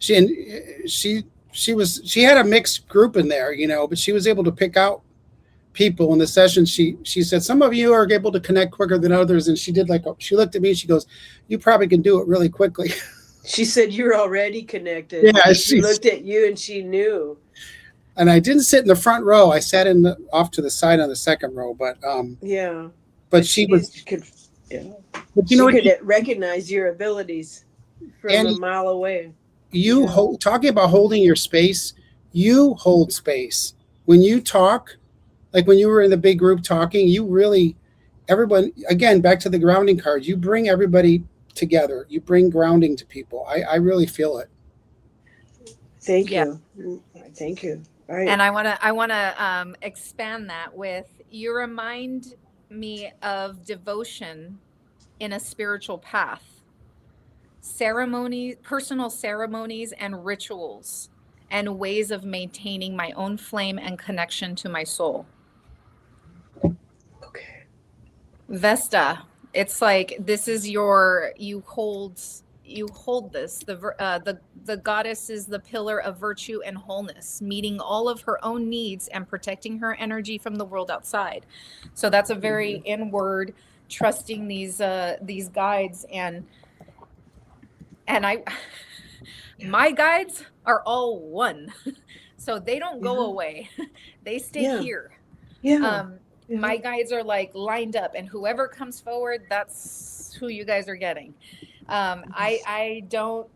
Speaker 1: she had a mixed group in there, but she was able to pick out people in the session. She said some of you are able to connect quicker than others, and she looked at me and she goes, "You probably can do it really quickly."
Speaker 3: She said you're already connected.
Speaker 1: Yeah,
Speaker 3: she looked at you and she knew.
Speaker 1: And I didn't sit in the front row. I sat off to the side on the second row, but
Speaker 3: yeah.
Speaker 1: But she
Speaker 3: could,
Speaker 1: yeah.
Speaker 3: But she could recognize your abilities from a mile away.
Speaker 1: Talking about holding your space, you hold space. When you talk, like when you were in the big group talking, everyone, again, back to the grounding card, you bring everybody together. You bring grounding to people. I really feel it.
Speaker 3: Thank you. Thank you.
Speaker 2: Right. And I want to expand that with, you remind me of devotion in a spiritual path, personal ceremonies and rituals, and ways of maintaining my own flame and connection to my soul.
Speaker 3: Okay.
Speaker 2: Vesta, it's like, this is you hold this. The goddess is the pillar of virtue and wholeness, meeting all of her own needs and protecting her energy from the world outside. So that's a very inward, trusting these guides, and my guides are all one, so they don't go away. They stay here. My guides are like lined up, and whoever comes forward, that's who you guys are getting. I don't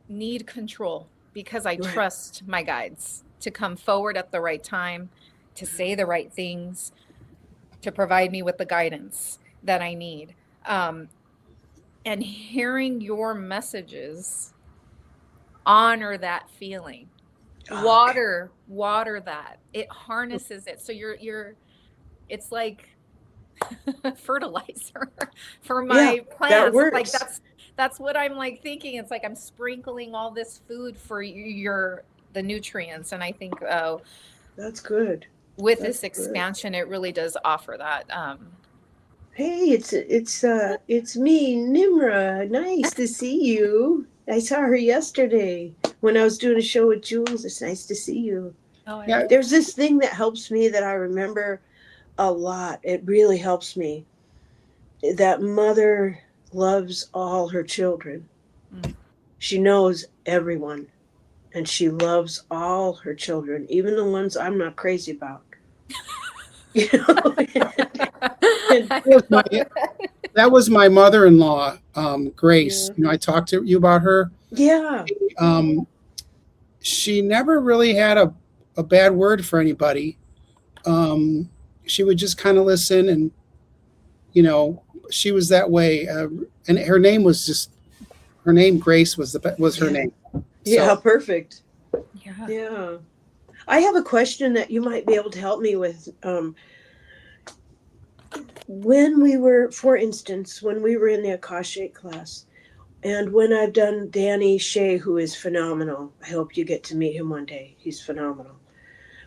Speaker 2: need control, because I trust my guides to come forward at the right time, to say the right things, to provide me with the guidance that I need. And hearing your messages, honor that feeling. Water that. It harnesses it. So it's like fertilizer for my plants.
Speaker 3: That works.
Speaker 2: Like that's what I'm like thinking. It's like I'm sprinkling all this food for the nutrients, and I think
Speaker 3: that's good.
Speaker 2: With this expansion, it really does offer that.
Speaker 3: Hey, it's me, Nimra. Nice to see you. I saw her yesterday when I was doing a show with Jules. It's nice to see you. There's this thing that helps me that I remember a lot. It really helps me. That mother loves all her children. She knows everyone, and she loves all her children, even the ones I'm not crazy about.
Speaker 1: That was my mother-in-law, Grace. I talked to you about her.
Speaker 3: Yeah.
Speaker 1: She never really had a bad word for anybody. She would just kind of listen, and she was that way. And her name Grace was her name.
Speaker 3: Yeah, perfect. Yeah. I have a question that you might be able to help me with. When we were in the Akashic class, and when I've done Danny Shea, who is phenomenal, I hope you get to meet him one day. He's phenomenal.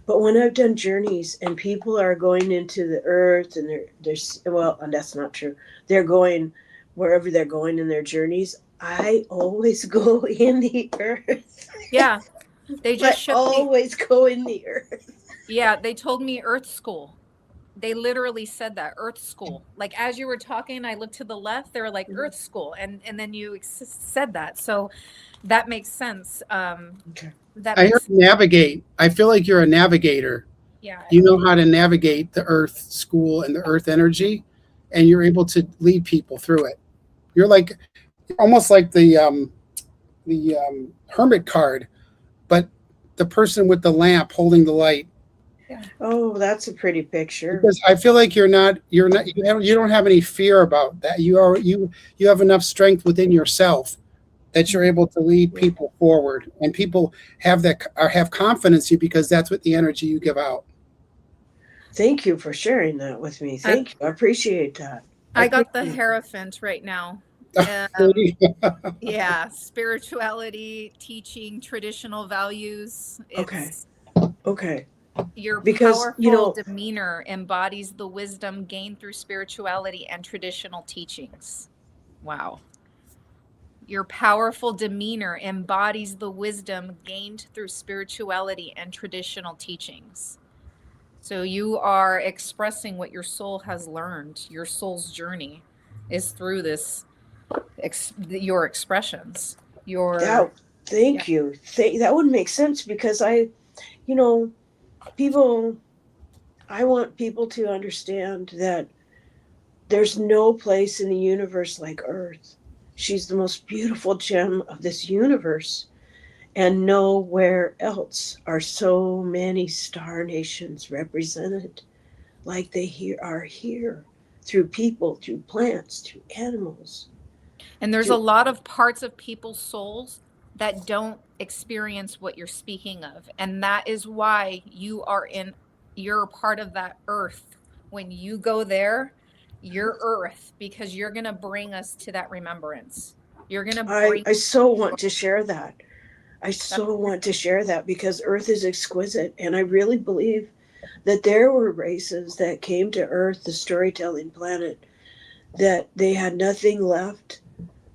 Speaker 3: But when I've done journeys and people are going into the earth, and and that's not true. They're going wherever they're going in their journeys. I always go in the earth.
Speaker 2: Yeah. They just
Speaker 3: always go in the earth.
Speaker 2: Yeah, they told me Earth School. They literally said that, Earth School. Like, as you were talking, I looked to the left, they were like, Earth School. And then you said that. So that makes sense.
Speaker 1: I heard navigate. I feel like you're a navigator.
Speaker 2: Yeah.
Speaker 1: You know how to navigate the Earth School and the Earth energy, and you're able to lead people through it. You're like, almost like the hermit card, but the person with the lamp holding the light.
Speaker 3: Yeah. Oh, that's a pretty picture.
Speaker 1: Because I feel like you don't have any fear about that. You have enough strength within yourself that you're able to lead people forward, and people have that or have confidence in you because that's what the energy you give out.
Speaker 3: Thank you for sharing that with me. Thank you. I appreciate that.
Speaker 2: I got the
Speaker 3: appreciate
Speaker 2: Hierophant right now. Yeah, spirituality, teaching, traditional values.
Speaker 3: Okay.
Speaker 2: It's
Speaker 3: Okay.
Speaker 2: your
Speaker 3: Because,
Speaker 2: powerful demeanor embodies the wisdom gained through spirituality and traditional teachings. Wow. Your powerful demeanor embodies the wisdom gained through spirituality and traditional teachings. So you are expressing what your soul has learned. Your soul's journey is through this, your expressions. Your,
Speaker 3: that,
Speaker 2: yeah.
Speaker 3: thank you. That would make sense because you know, people, I want people to understand that there's no place in the universe like Earth. She's the most beautiful gem of this universe. And nowhere else are so many star nations represented like they are here through people, through plants, through animals.
Speaker 2: And there's a
Speaker 3: Through,
Speaker 2: lot of parts of people's souls that don't experience what you're speaking of. And that is why you're part of that earth. When you go there, you're earth because you're going to bring us to that remembrance. You're going to bring.
Speaker 3: I so want to share that. I so want to share that because Earth is exquisite. And I really believe that there were races that came to Earth, the storytelling planet, that they had nothing left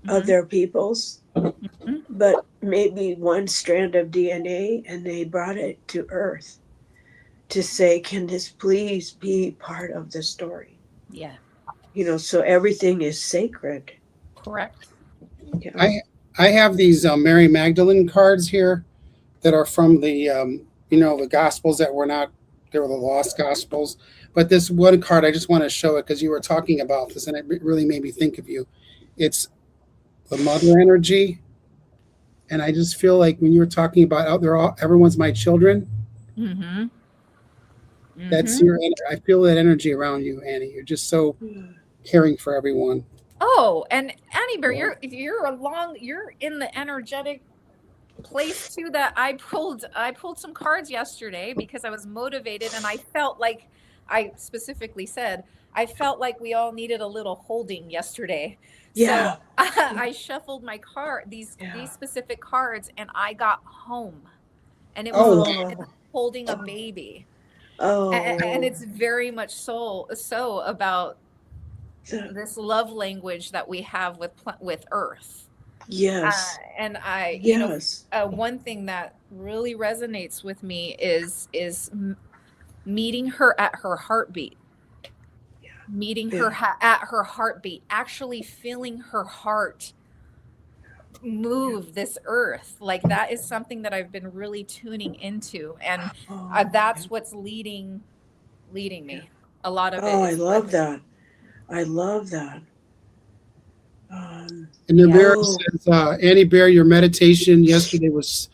Speaker 3: of their peoples, but maybe one strand of DNA, and they brought it to Earth to say, can this please be part of the story?
Speaker 2: Yeah.
Speaker 3: So everything is sacred.
Speaker 2: Correct.
Speaker 3: Yeah.
Speaker 1: I have these Mary Magdalene cards here that are from the the Gospels that were not, they were the lost Gospels. But this one card, I just want to show it because you were talking about this, and it really made me think of you. It's the mother energy, and I just feel like when you were talking about out there, everyone's my children.
Speaker 2: Mm-hmm.
Speaker 1: That's
Speaker 2: Mm-hmm.
Speaker 1: your. I feel that energy around you, Annie. You're just so caring for everyone.
Speaker 2: Oh, and Annie Bear, you're in the energetic place too that I pulled some cards yesterday because I was motivated and I felt like I specifically said I felt like we all needed a little holding yesterday. So
Speaker 3: Yeah.
Speaker 2: I shuffled my card
Speaker 3: Yeah.
Speaker 2: these specific cards and I got home. And it was
Speaker 1: Oh,
Speaker 2: like holding a baby. And
Speaker 3: Oh.
Speaker 2: it's very much so about
Speaker 3: The-
Speaker 2: this love language that we have with earth.
Speaker 3: yes.
Speaker 2: And I,
Speaker 3: Yes.
Speaker 2: one thing that really resonates with me is meeting her at her heartbeat, meeting her
Speaker 3: Yeah.
Speaker 2: at her heartbeat, actually feeling her heart move this earth. Like that is something that I've been really tuning into, and
Speaker 3: Oh.
Speaker 2: that's what's leading
Speaker 3: Yeah.
Speaker 2: me. A lot of it
Speaker 3: Oh, I
Speaker 2: is
Speaker 3: love that. I love that.
Speaker 1: and the
Speaker 2: yeah.
Speaker 1: bear
Speaker 3: Oh,
Speaker 1: says, Annie Bear, your meditation yesterday was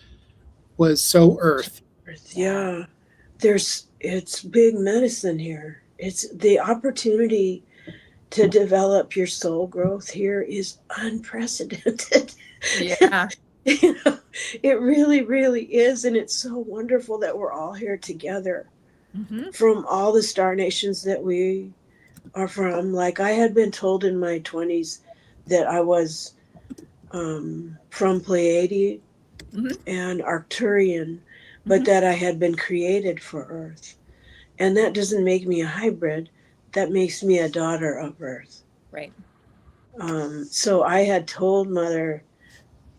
Speaker 1: so earth.
Speaker 2: Yeah.
Speaker 3: yeah. It's big medicine here. It's the opportunity to develop your soul growth here is unprecedented.
Speaker 2: Yeah.
Speaker 3: It really, really is. And it's so wonderful that we're all here together
Speaker 2: Mm-hmm.
Speaker 3: from all the star nations that we are from. Like I had been told in my 20s that I was from Pleiadian
Speaker 2: Mm-hmm.
Speaker 3: and Arcturian, but
Speaker 2: Mm-hmm.
Speaker 3: that I had been created for Earth. And that doesn't make me a hybrid. That makes me a daughter of Earth.
Speaker 2: Right.
Speaker 3: So I had told Mother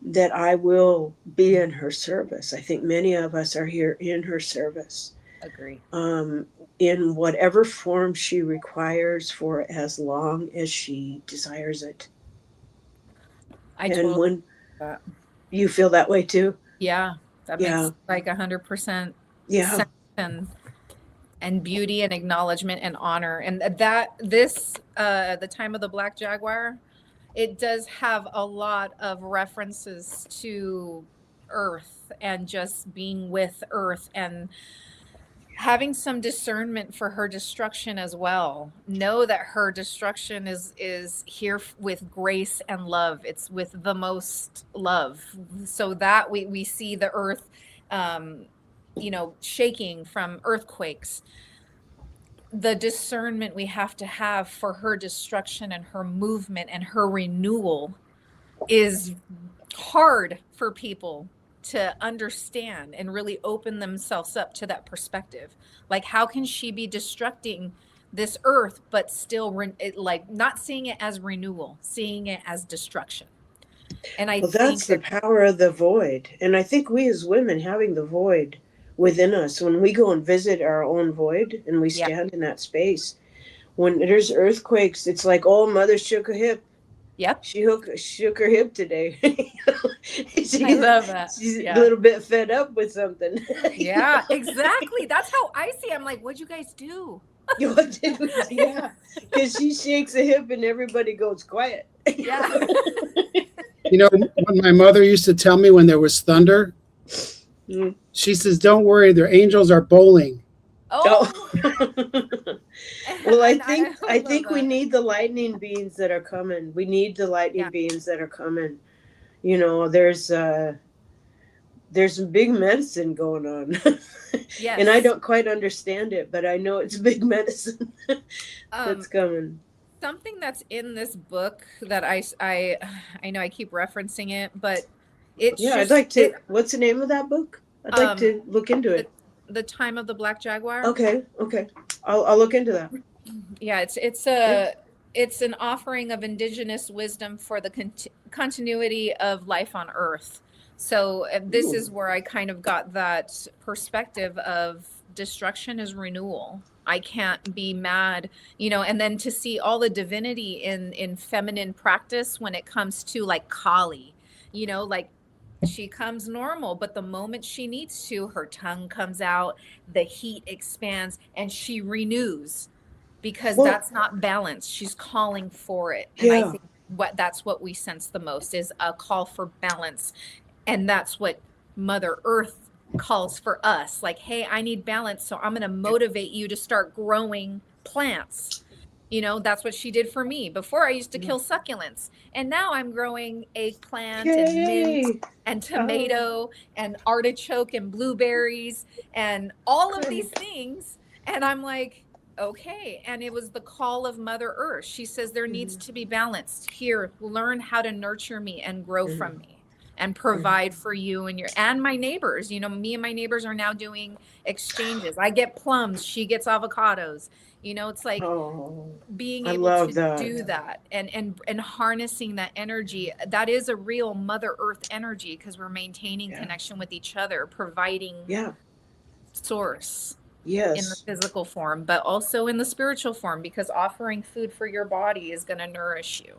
Speaker 3: that I will be in her service. I think many of us are here in her service,
Speaker 2: Agree.
Speaker 3: in whatever form she requires for as long as she desires it.
Speaker 2: I
Speaker 3: And
Speaker 2: totally
Speaker 3: when
Speaker 2: that.
Speaker 3: you feel that way too,
Speaker 2: Yeah, that
Speaker 3: yeah,
Speaker 2: makes like 100%
Speaker 3: yeah,
Speaker 2: sense, and beauty and acknowledgement and honor. And that this the time of the Black Jaguar, it does have a lot of references to earth and just being with earth and having some discernment for her destruction as well. Know that her destruction is here with grace and love. It's with the most love, so that we see the earth, shaking from earthquakes. The discernment we have to have for her destruction and her movement and her renewal is hard for people to understand and really open themselves up to that perspective. Like, how can she be destructing this earth, but still not seeing it as renewal, seeing it as destruction? And I
Speaker 3: Well,
Speaker 2: think
Speaker 3: that's the
Speaker 2: that,
Speaker 3: power of the void. And I think we as women having the void within us, when we go and visit our own void and we
Speaker 2: yeah,
Speaker 3: stand in that space, when there's earthquakes, it's like, oh, mother shook a hip.
Speaker 2: yep,
Speaker 3: Shook her hip today.
Speaker 2: I love that.
Speaker 3: She's a
Speaker 2: Yeah.
Speaker 3: little bit fed up with something.
Speaker 2: Yeah, exactly. That's how I see it. I'm like, what'd you guys do?
Speaker 3: What did we? Yeah, because she shakes a hip and everybody goes quiet.
Speaker 2: Yeah.
Speaker 1: When my mother used to tell me when there was thunder,
Speaker 3: Mm.
Speaker 1: she says, "Don't worry, their angels are bowling."
Speaker 2: Oh,
Speaker 3: Well, I
Speaker 2: and
Speaker 3: think
Speaker 2: I
Speaker 3: I
Speaker 2: love
Speaker 3: think we
Speaker 2: that.
Speaker 3: need the lightning beams that are coming. We need the lightning
Speaker 2: Yeah.
Speaker 3: beams that are coming. There's some big medicine going on. And I
Speaker 2: Yes.
Speaker 3: don't quite understand it, but I know it's big medicine that's
Speaker 2: Um,
Speaker 3: coming.
Speaker 2: Something that's in this book that I know I keep referencing it, but it's
Speaker 3: Yeah, I'd
Speaker 2: just
Speaker 3: like to. What's the name of that book? I'd like
Speaker 2: um
Speaker 3: to look into
Speaker 2: the
Speaker 3: it.
Speaker 2: the Time of the Black Jaguar.
Speaker 3: Okay. I'll look into that.
Speaker 2: Yeah,
Speaker 3: Yeah.
Speaker 2: it's an offering of indigenous wisdom for the continuity of life on Earth. So this
Speaker 3: Ooh.
Speaker 2: is where I kind of got that perspective of destruction is renewal. I can't be mad, and then to see all the divinity in feminine practice when it comes to like Kali, like she comes normal, but the moment she needs to, her tongue comes out, the heat expands, and she renews because
Speaker 3: Well,
Speaker 2: that's not balance. She's calling for it. And I
Speaker 3: yeah,
Speaker 2: think that's what we sense the most is a call for balance. And that's what Mother Earth calls for us. Like, hey, I need balance. So I'm going to motivate you to start growing plants. That's what she did for me. Before I used to kill succulents. And now I'm growing eggplant and mint
Speaker 3: yay!
Speaker 2: and
Speaker 3: Oh,
Speaker 2: tomato and artichoke and blueberries and all of these
Speaker 3: great.
Speaker 2: things. And I'm like, okay. And it was the call of Mother Earth. She says there needs
Speaker 3: Mhm,
Speaker 2: to be balance. Here, learn how to nurture me and grow
Speaker 3: mhm,
Speaker 2: from me and
Speaker 3: mhm.
Speaker 2: provide for you and my neighbors. Me and my neighbors are now doing exchanges. I get plums, she gets avocados. It's like
Speaker 3: Oh,
Speaker 2: being
Speaker 3: I
Speaker 2: able
Speaker 3: love
Speaker 2: to
Speaker 3: that.
Speaker 2: do that and harnessing that energy. That is a real Mother Earth energy because we're maintaining
Speaker 3: Yeah,
Speaker 2: connection with each other, providing
Speaker 3: yeah,
Speaker 2: source in the
Speaker 3: yes,
Speaker 2: physical form, but also in the spiritual form, because offering food for your body is going to nourish you.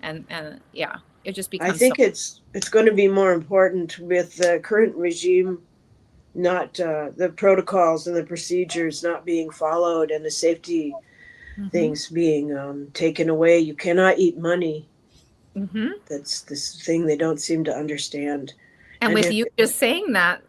Speaker 2: And yeah, it just
Speaker 3: I
Speaker 2: becomes so.
Speaker 3: think it's going to be more important with the current regime, not the protocols and the procedures not being followed and the safety
Speaker 2: Mm-hmm.
Speaker 3: things being taken away. You cannot eat money.
Speaker 2: Mm-hmm.
Speaker 3: That's this thing they don't seem to understand.
Speaker 2: And
Speaker 3: And
Speaker 2: with
Speaker 3: if
Speaker 2: you just saying that,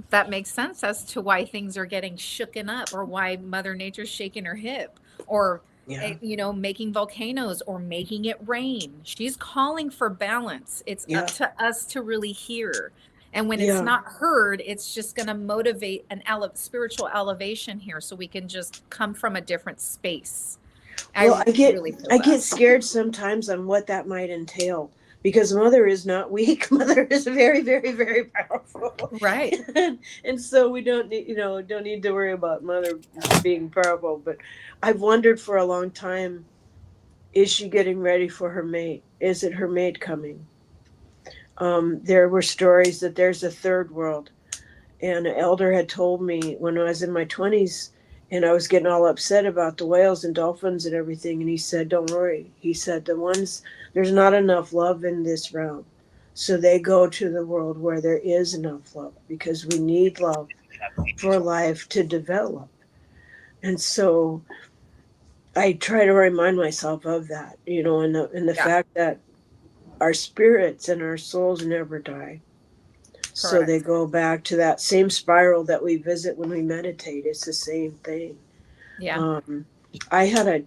Speaker 2: that makes sense as to why things are getting shooken up, or why Mother Nature's shaking her hip, or
Speaker 3: yeah,
Speaker 2: making volcanoes or making it rain. She's calling for balance. It's up
Speaker 3: yeah,
Speaker 2: to us to really hear. And when it's
Speaker 3: yeah.
Speaker 2: not heard, it's just going to motivate an spiritual elevation here, so we can just come from a different space. I
Speaker 3: Well, I get
Speaker 2: really feel
Speaker 3: I
Speaker 2: that.
Speaker 3: get scared sometimes on what that might entail because mother is not weak. Mother is very, very, very powerful,
Speaker 2: Right.
Speaker 3: and so we don't need don't need to worry about mother being powerful. But I've wondered for a long time: is she getting ready for her mate? Is it her mate coming? There were stories that there's a third world. And an elder had told me when I was in my 20s and I was getting all upset about the whales and dolphins and everything. And he said, don't worry. He said, there's not enough love in this realm. So they go to the world where there is enough love because we need love for life to develop. And so I try to remind myself of that, and the
Speaker 2: Yeah.
Speaker 3: fact that our spirits and our souls never die. So they
Speaker 2: Correct.
Speaker 3: go back to that same spiral that we visit when we meditate. It's the same thing.
Speaker 2: Yeah.
Speaker 3: Um, I had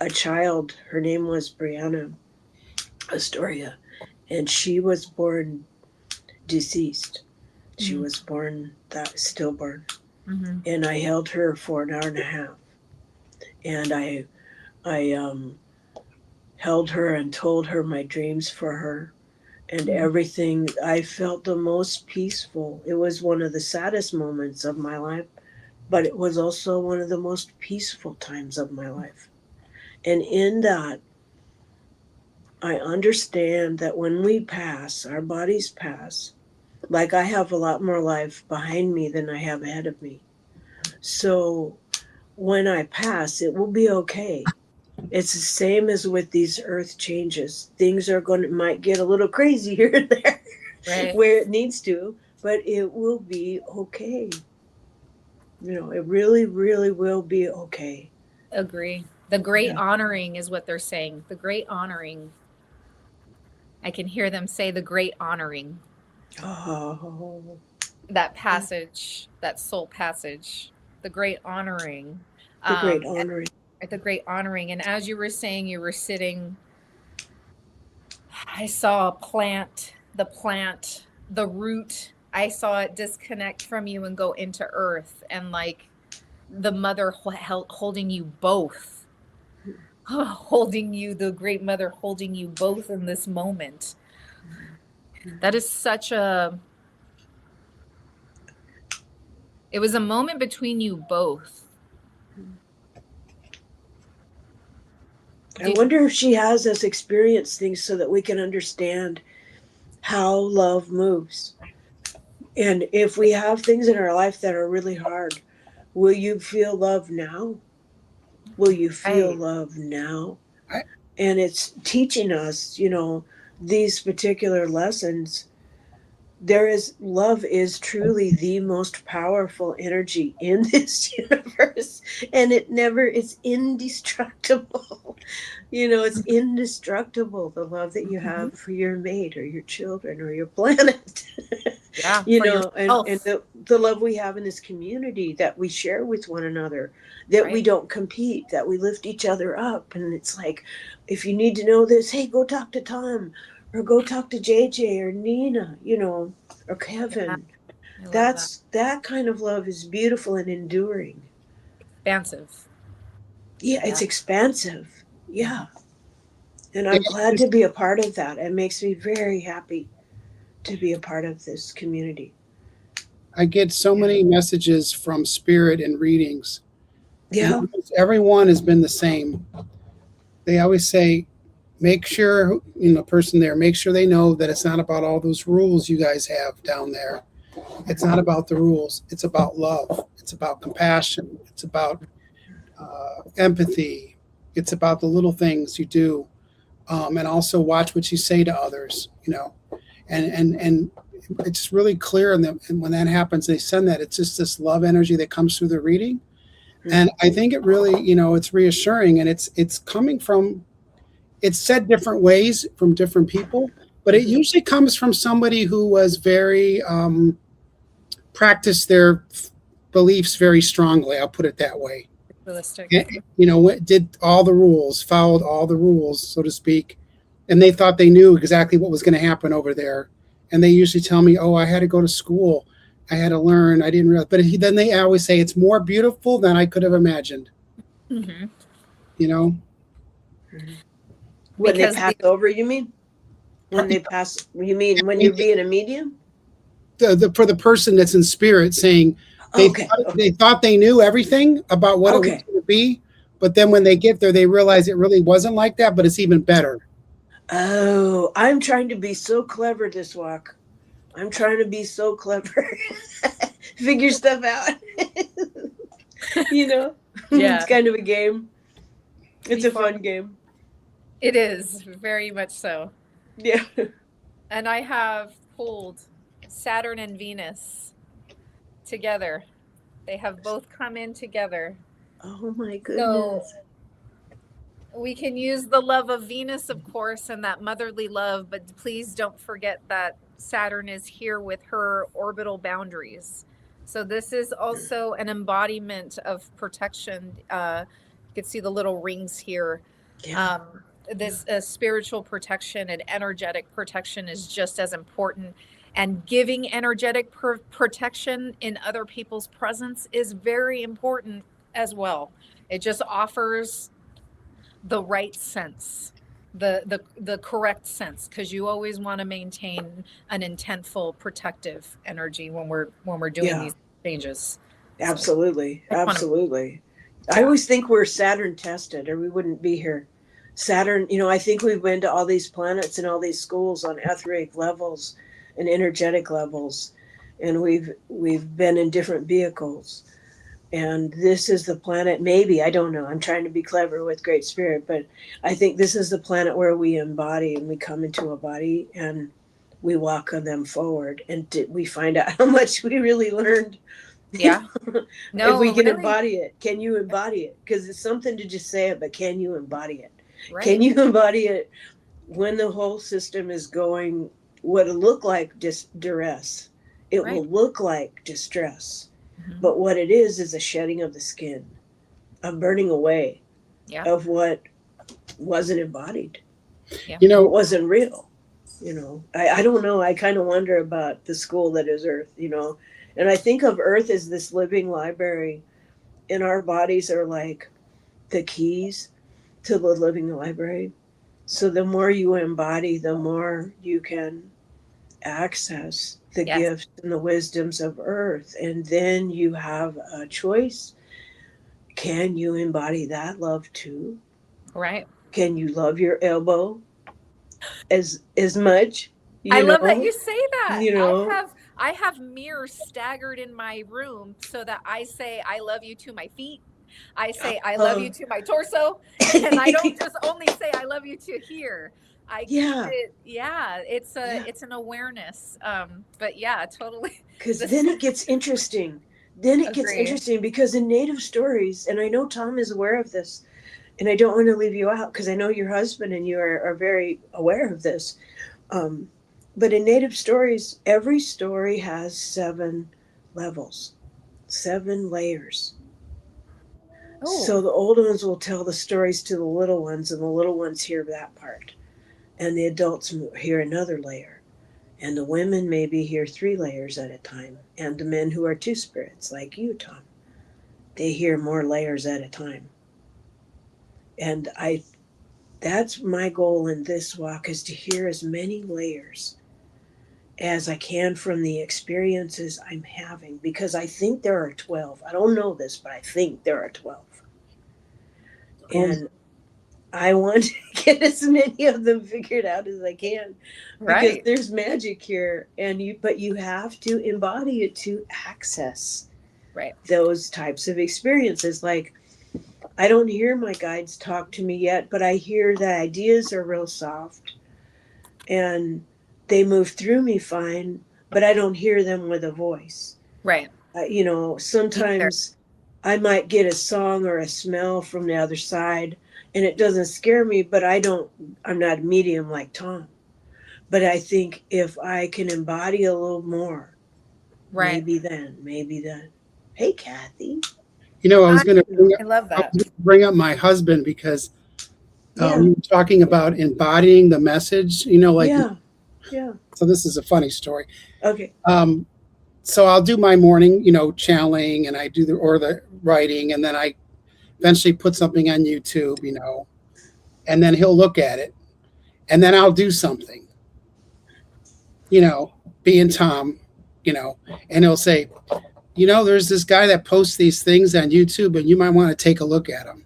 Speaker 3: a child, her name was Brianna Astoria, and she was born deceased. She
Speaker 2: Mhm.
Speaker 3: was born that stillborn.
Speaker 2: Mhm.
Speaker 3: And I held her for an hour and a half. And I held her and told her my dreams for her and
Speaker 2: Mhm.
Speaker 3: everything. I felt the most peaceful. It was one of the saddest moments of my life, but it was also one of the most peaceful times of my life. And in that, I understand that when we pass, our bodies pass. Like I have a lot more life behind me than I have ahead of me. So when I pass, it will be okay. It's the same as with these earth changes. Things are going to might get a little crazy here and there
Speaker 2: Right.
Speaker 3: where it needs to, but it will be okay. It really, really will be okay.
Speaker 2: Agree. The great
Speaker 3: Yeah.
Speaker 2: honoring is what they're saying. The great honoring. I can hear them say the great honoring.
Speaker 3: Oh,
Speaker 2: That passage, that soul passage, the great honoring.
Speaker 3: the great
Speaker 2: And
Speaker 3: honoring.
Speaker 2: the great honoring. And as you were saying, you were sitting, I saw a plant, the root. I saw it disconnect from you and go into earth, and like the mother holding you both, holding you, the great mother holding you both in this moment. That is such a, it was a moment between you both.
Speaker 3: I
Speaker 2: Did,
Speaker 3: wonder if she has us experience things so that we can understand how love moves. And if we have things in our life that are really hard, will you feel love now? Will you feel
Speaker 2: right.
Speaker 3: love now?
Speaker 1: I,
Speaker 3: And it's teaching us, these particular lessons. Love is truly the most powerful energy in this universe, and it's indestructible. It's indestructible, the love that you
Speaker 2: Mhm.
Speaker 3: have for your mate or your children or your planet.
Speaker 2: Yeah, for
Speaker 3: And
Speaker 2: yourself.
Speaker 3: the love we have in this community that we share with one another, that we
Speaker 2: Right.
Speaker 3: don't compete, that we lift each other up. And it's like, if you need to know this, hey, go talk to Tom or go talk to JJ or Nina, or
Speaker 2: Yeah,
Speaker 3: Kevin.
Speaker 2: I love that.
Speaker 3: That kind of love is beautiful and enduring.
Speaker 2: Expansive.
Speaker 3: Yeah, it's
Speaker 2: Yeah.
Speaker 3: expansive.
Speaker 2: Mhm.
Speaker 3: Yeah. And
Speaker 1: yeah,
Speaker 3: I'm glad to be a part of that. It makes me very happy to be a part of this community.
Speaker 1: I get so
Speaker 3: Yeah.
Speaker 1: many messages from spirit and readings, and
Speaker 3: Yeah.
Speaker 1: almost everyone has been the same. They always say, make sure, person there, make sure they know that it's not about all those rules you guys have down there. It's not about the rules. It's about love. It's about compassion. It's about empathy. It's about the little things you do, and also watch what you say to others. And it's really clear. And when that happens, they send that. It's just this love energy that comes through the reading, and I think it really, it's reassuring, and it's coming from. It's said different ways from different people, but it
Speaker 3: Mhm.
Speaker 1: usually comes from somebody who was very practiced their beliefs very strongly. I'll put it that way.
Speaker 2: Realistic.
Speaker 1: Did all the rules, followed all the rules, so to speak, and they thought they knew exactly what was going to happen over there. And they usually tell me, "Oh, I had to go to school, I had to learn, I didn't realize." But then they always say it's more beautiful than I could have imagined.
Speaker 2: Hmm.
Speaker 1: You know,
Speaker 3: Mhm. When they
Speaker 2: Because
Speaker 3: pass over, you mean? When they pass, you mean when you're being a medium?
Speaker 1: for the person that's in spirit saying
Speaker 3: Okay. Okay.
Speaker 1: they thought they knew everything about what it was
Speaker 3: Okay.
Speaker 1: going to be, but then when they get there, they realize it really wasn't like that, but it's even better.
Speaker 3: Oh, I'm trying to be so clever this walk. I'm trying to be so clever. Figure stuff out. you know, it's
Speaker 2: yeah,
Speaker 3: kind of a game. It's a
Speaker 2: before
Speaker 3: fun game.
Speaker 2: it is very much so.
Speaker 3: Yeah.
Speaker 2: And I have pulled Saturn and Venus together. They have both come in together.
Speaker 3: Oh my
Speaker 2: So
Speaker 3: goodness.
Speaker 2: we can use the love of Venus, of course, and that motherly love, but please don't forget that Saturn is here with her orbital boundaries. So this is also an embodiment of protection. You can see the little rings here.
Speaker 3: Yeah.
Speaker 2: This spiritual protection and energetic protection is just as important. And giving energetic protection in other people's presence is very important as well. It just offers the right sense, the correct sense, because you always want to maintain an intentful, protective energy when we're doing
Speaker 3: Yeah.
Speaker 2: these changes.
Speaker 3: Absolutely.
Speaker 2: So,
Speaker 3: Absolutely. I always think we're Saturn tested, or we wouldn't be here. Saturn, I think we've been to all these planets and all these schools on etheric levels and energetic levels, and we've been in different vehicles. And this is the planet, maybe, I don't know, I'm trying to be clever with Great Spirit, but I think this is the planet where we embody and we come into a body and we walk on them forward, and we find out how much we really learned.
Speaker 2: yeah. No,
Speaker 3: if we can
Speaker 2: really?
Speaker 3: embody it. Can you embody it? Because it's something to just say it, but can you embody it?
Speaker 2: Right.
Speaker 3: Can you embody it when the whole system is going what it look like duress? It
Speaker 2: Right.
Speaker 3: will look like distress.
Speaker 2: Mhm.
Speaker 3: But what it is a shedding of the skin, a burning away
Speaker 2: Yeah.
Speaker 3: of what wasn't embodied.
Speaker 2: Yeah.
Speaker 3: What wasn't real. I don't know. I kind of wonder about the school that is Earth, and I think of Earth as this living library, and our bodies are like the keys to the living library. So the more you embody, the more you can access the
Speaker 2: Yes.
Speaker 3: gifts and the wisdoms of Earth. And then you have a choice. Can you embody that love too?
Speaker 2: Right.
Speaker 3: Can you love your elbow as much?
Speaker 2: I love that you say that.
Speaker 3: You know,
Speaker 2: I have mirrors staggered in my room so that I say I love you to my feet. I say I love you to my torso, and I don't just only say I love you to here. I keep it. Yeah, it's an awareness. But yeah, totally.
Speaker 3: Because then it gets interesting. Because in Native stories, and I know Tom is aware of this, and I don't want to leave you out because I know your husband and you are very aware of this. But in Native stories, every story has 7 levels, 7 layers. Oh. So the old ones will tell the stories to the little ones, and the little ones hear that part. And the adults hear another layer. And the women maybe hear 3 layers at a time. And the men who are 2 spirits, like you, Tom, they hear more layers at a time. And that's my goal in this walk, is to hear as many layers as I can from the experiences I'm having, because I think there are 12. I don't know this, but I think there are 12. And I want to get as many of them figured out as I can, because there's magic here, but you have to embody it to access those types of experiences. Like, I don't hear my guides talk to me yet, but I hear the ideas are real soft and they move through me fine, but I don't hear them with a voice.
Speaker 2: Right.
Speaker 3: Sometimes I might get a song or a smell from the other side, and it doesn't scare me, but I'm not a medium like Tom. But I think if I can embody a little more, maybe then. Hey, Kathy.
Speaker 1: I was going to
Speaker 2: I love that.
Speaker 1: bring up my husband, because we were talking about embodying the message,
Speaker 3: Yeah.
Speaker 1: So this is a funny story.
Speaker 3: Okay.
Speaker 1: So I'll do my morning, channeling, and I do the writing, and then I eventually put something on YouTube, and then he'll look at it, and then I'll do something, being Tom, and he'll say, there's this guy that posts these things on YouTube, and you might want to take a look at him.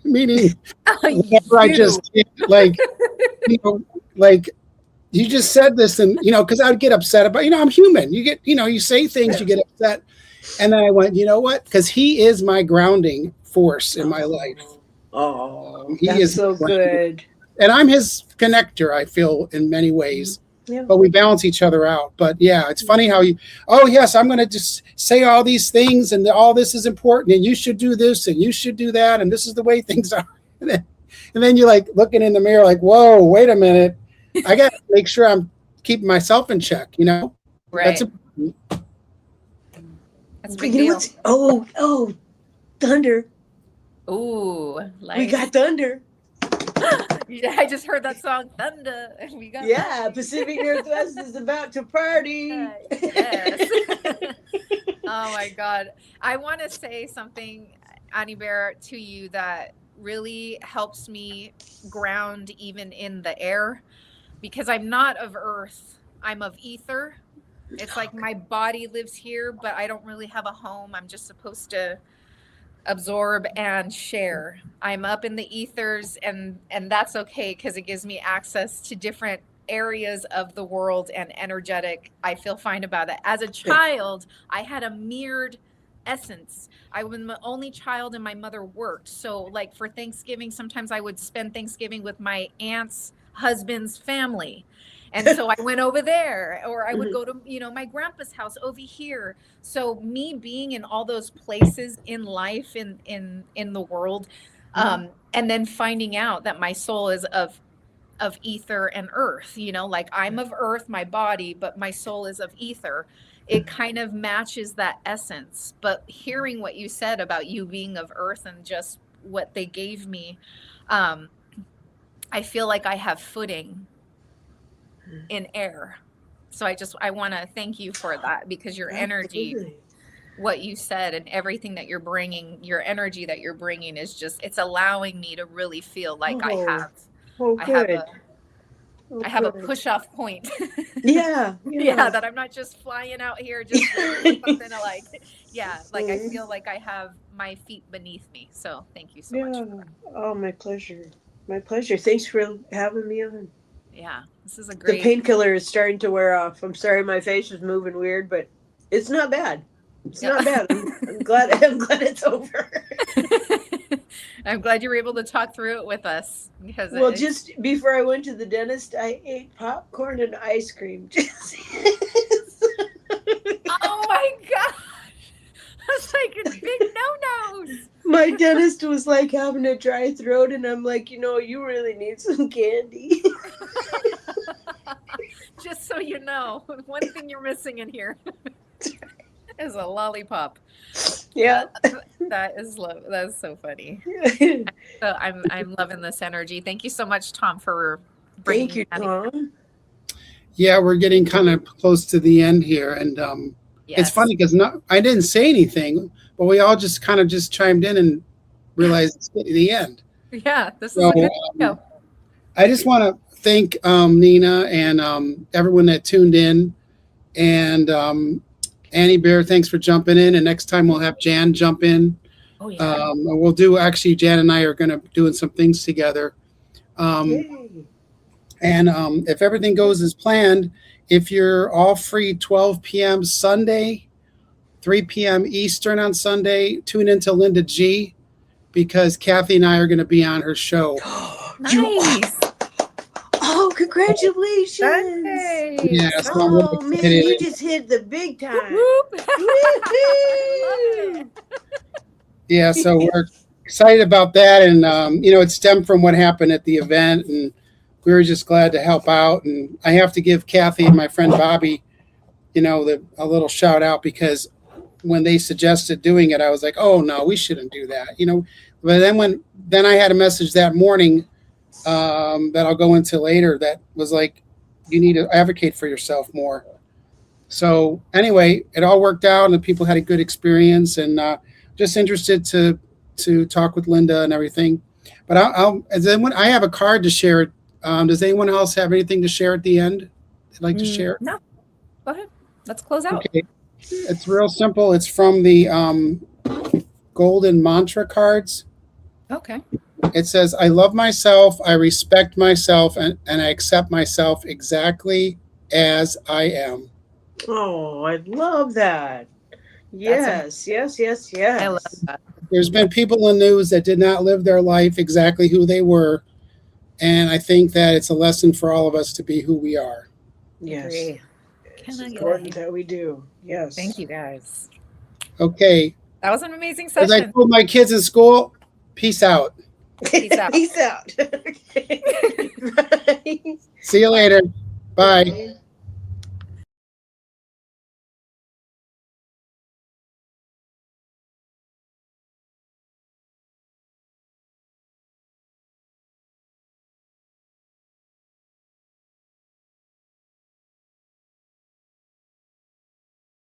Speaker 1: Meaning, whatever I just did, like you just said this, and because I'd get upset about, I'm human. You get, you say things, you get upset, and then I went, you know what? Because he is my grounding force in my life.
Speaker 3: Oh,
Speaker 1: he is
Speaker 3: so good.
Speaker 1: And I'm his connector, I feel, in many ways.
Speaker 3: Yeah.
Speaker 1: But we balance each other out. But yeah, it's funny how I'm going to just say all these things, and all this is important, and you should do this, and you should do that, and this is the way things are. And then you're like looking in the mirror like, whoa, wait a minute. I got to make sure I'm keeping myself in check,
Speaker 2: Right.
Speaker 1: That's
Speaker 2: That's a big
Speaker 3: You know
Speaker 2: deal.
Speaker 3: what's, oh, thunder.
Speaker 2: Ooh,
Speaker 3: We got thunder.
Speaker 2: Yeah, I just heard that song, Thunder. We got
Speaker 3: Yeah, Pacific Northwest is about to party.
Speaker 2: Yes. Oh my God. I want to say something, Annie Bear, to you that really helps me ground even in the air, because I'm not of earth, I'm of ether. It's like my body lives here, but I don't really have a home. I'm just supposed to absorb and share. I'm up in the ethers, and that's okay, because it gives me access to different areas of the world and energetic. I feel fine about it. As a child, I had a mirrored essence. I was the only child and my mother worked. So like for Thanksgiving, sometimes I would spend Thanksgiving with my aunt's husband's family. And so I went over there, or I would go to, my grandpa's house over here. So me being in all those places in life, in the world, and then finding out that my soul is of ether and earth, like I'm of earth, my body, but my soul is of ether. It kind of matches that essence. But hearing what you said about you being of earth and just what they gave me, I feel like I have footing in air. So I want to thank you for that, because your energy, what you said, and everything that you're bringing, your energy that you're bringing is just, it's allowing me to really feel like I have a push off point.
Speaker 3: Yeah.
Speaker 2: Yeah, that I'm not just flying out here just something to like, I feel like I have my feet beneath me. So thank you so much for that.
Speaker 3: Oh, my pleasure. My pleasure. Thanks for having me on.
Speaker 2: Yeah, this is a
Speaker 3: The
Speaker 2: great
Speaker 3: painkiller is starting to wear off. I'm sorry my face is moving weird, but it's not bad. It's not bad. I'm glad it's over.
Speaker 2: I'm glad you were able to talk through it with us, because
Speaker 3: Well, just before I went to the dentist, I ate popcorn and ice cream.
Speaker 2: Oh my gosh. That's like a big no-nos.
Speaker 3: My dentist was like having a dry throat, and I'm like, you really need some candy.
Speaker 2: Just so you know, one thing you're missing in here is a lollipop.
Speaker 3: Yeah.
Speaker 2: That is so funny. So I'm loving this energy. Thank you so much, Tom, for bringing.
Speaker 3: Thank you, Tom.
Speaker 1: Yeah, we're getting kind of close to the end here, and it's funny because I didn't say anything, but we all just kind of just chimed in and realized it's the end.
Speaker 2: Yeah, this is a good show.
Speaker 1: I just want to thank Nina and everyone that tuned in, and Annie Bear, thanks for jumping in. And next time we'll have Jan jump in.
Speaker 2: Oh yeah.
Speaker 1: We'll do, actually, Jan and I are going to doing some things together.
Speaker 3: Yay.
Speaker 1: And if everything goes as planned, if you're all free 12 p.m. Sunday, 3 p.m. Eastern on Sunday, tune into Linda G, because Kathy and I are going to be on her show.
Speaker 2: Nice.
Speaker 3: Oh, congratulations.
Speaker 1: Yeah, so
Speaker 3: oh, man, you just hit the big time.
Speaker 1: Yeah, so we're excited about that. And, it stemmed from what happened at the event, and we were just glad to help out. And I have to give Kathy and my friend Bobby, a little shout out, because when they suggested doing it, I was like, oh no, we shouldn't do that. But then I had a message that morning that I'll go into later that was like, you need to advocate for yourself more. So anyway, it all worked out, and the people had a good experience, and just interested to talk with Linda and everything. But I have a card to share. Does anyone else have anything to share at the end? They'd like to share?
Speaker 2: No. Go ahead. Let's close out.
Speaker 1: Okay. It's real simple. It's from the Golden Mantra cards.
Speaker 2: Okay.
Speaker 1: It says, I love myself, I respect myself, and I accept myself exactly as I am.
Speaker 3: Oh, I love that. Yes.
Speaker 2: I love that.
Speaker 1: There's been people in the news that did not live their life exactly who they were. And I think that it's a lesson for all of us to be who we are.
Speaker 3: Yes.
Speaker 2: It's
Speaker 3: important that we do. Yes.
Speaker 2: Thank you, guys.
Speaker 1: Okay.
Speaker 2: That was an amazing session.
Speaker 1: As I told my kids in school, peace out.
Speaker 2: Peace out.
Speaker 3: Peace out.
Speaker 1: See you later. Bye.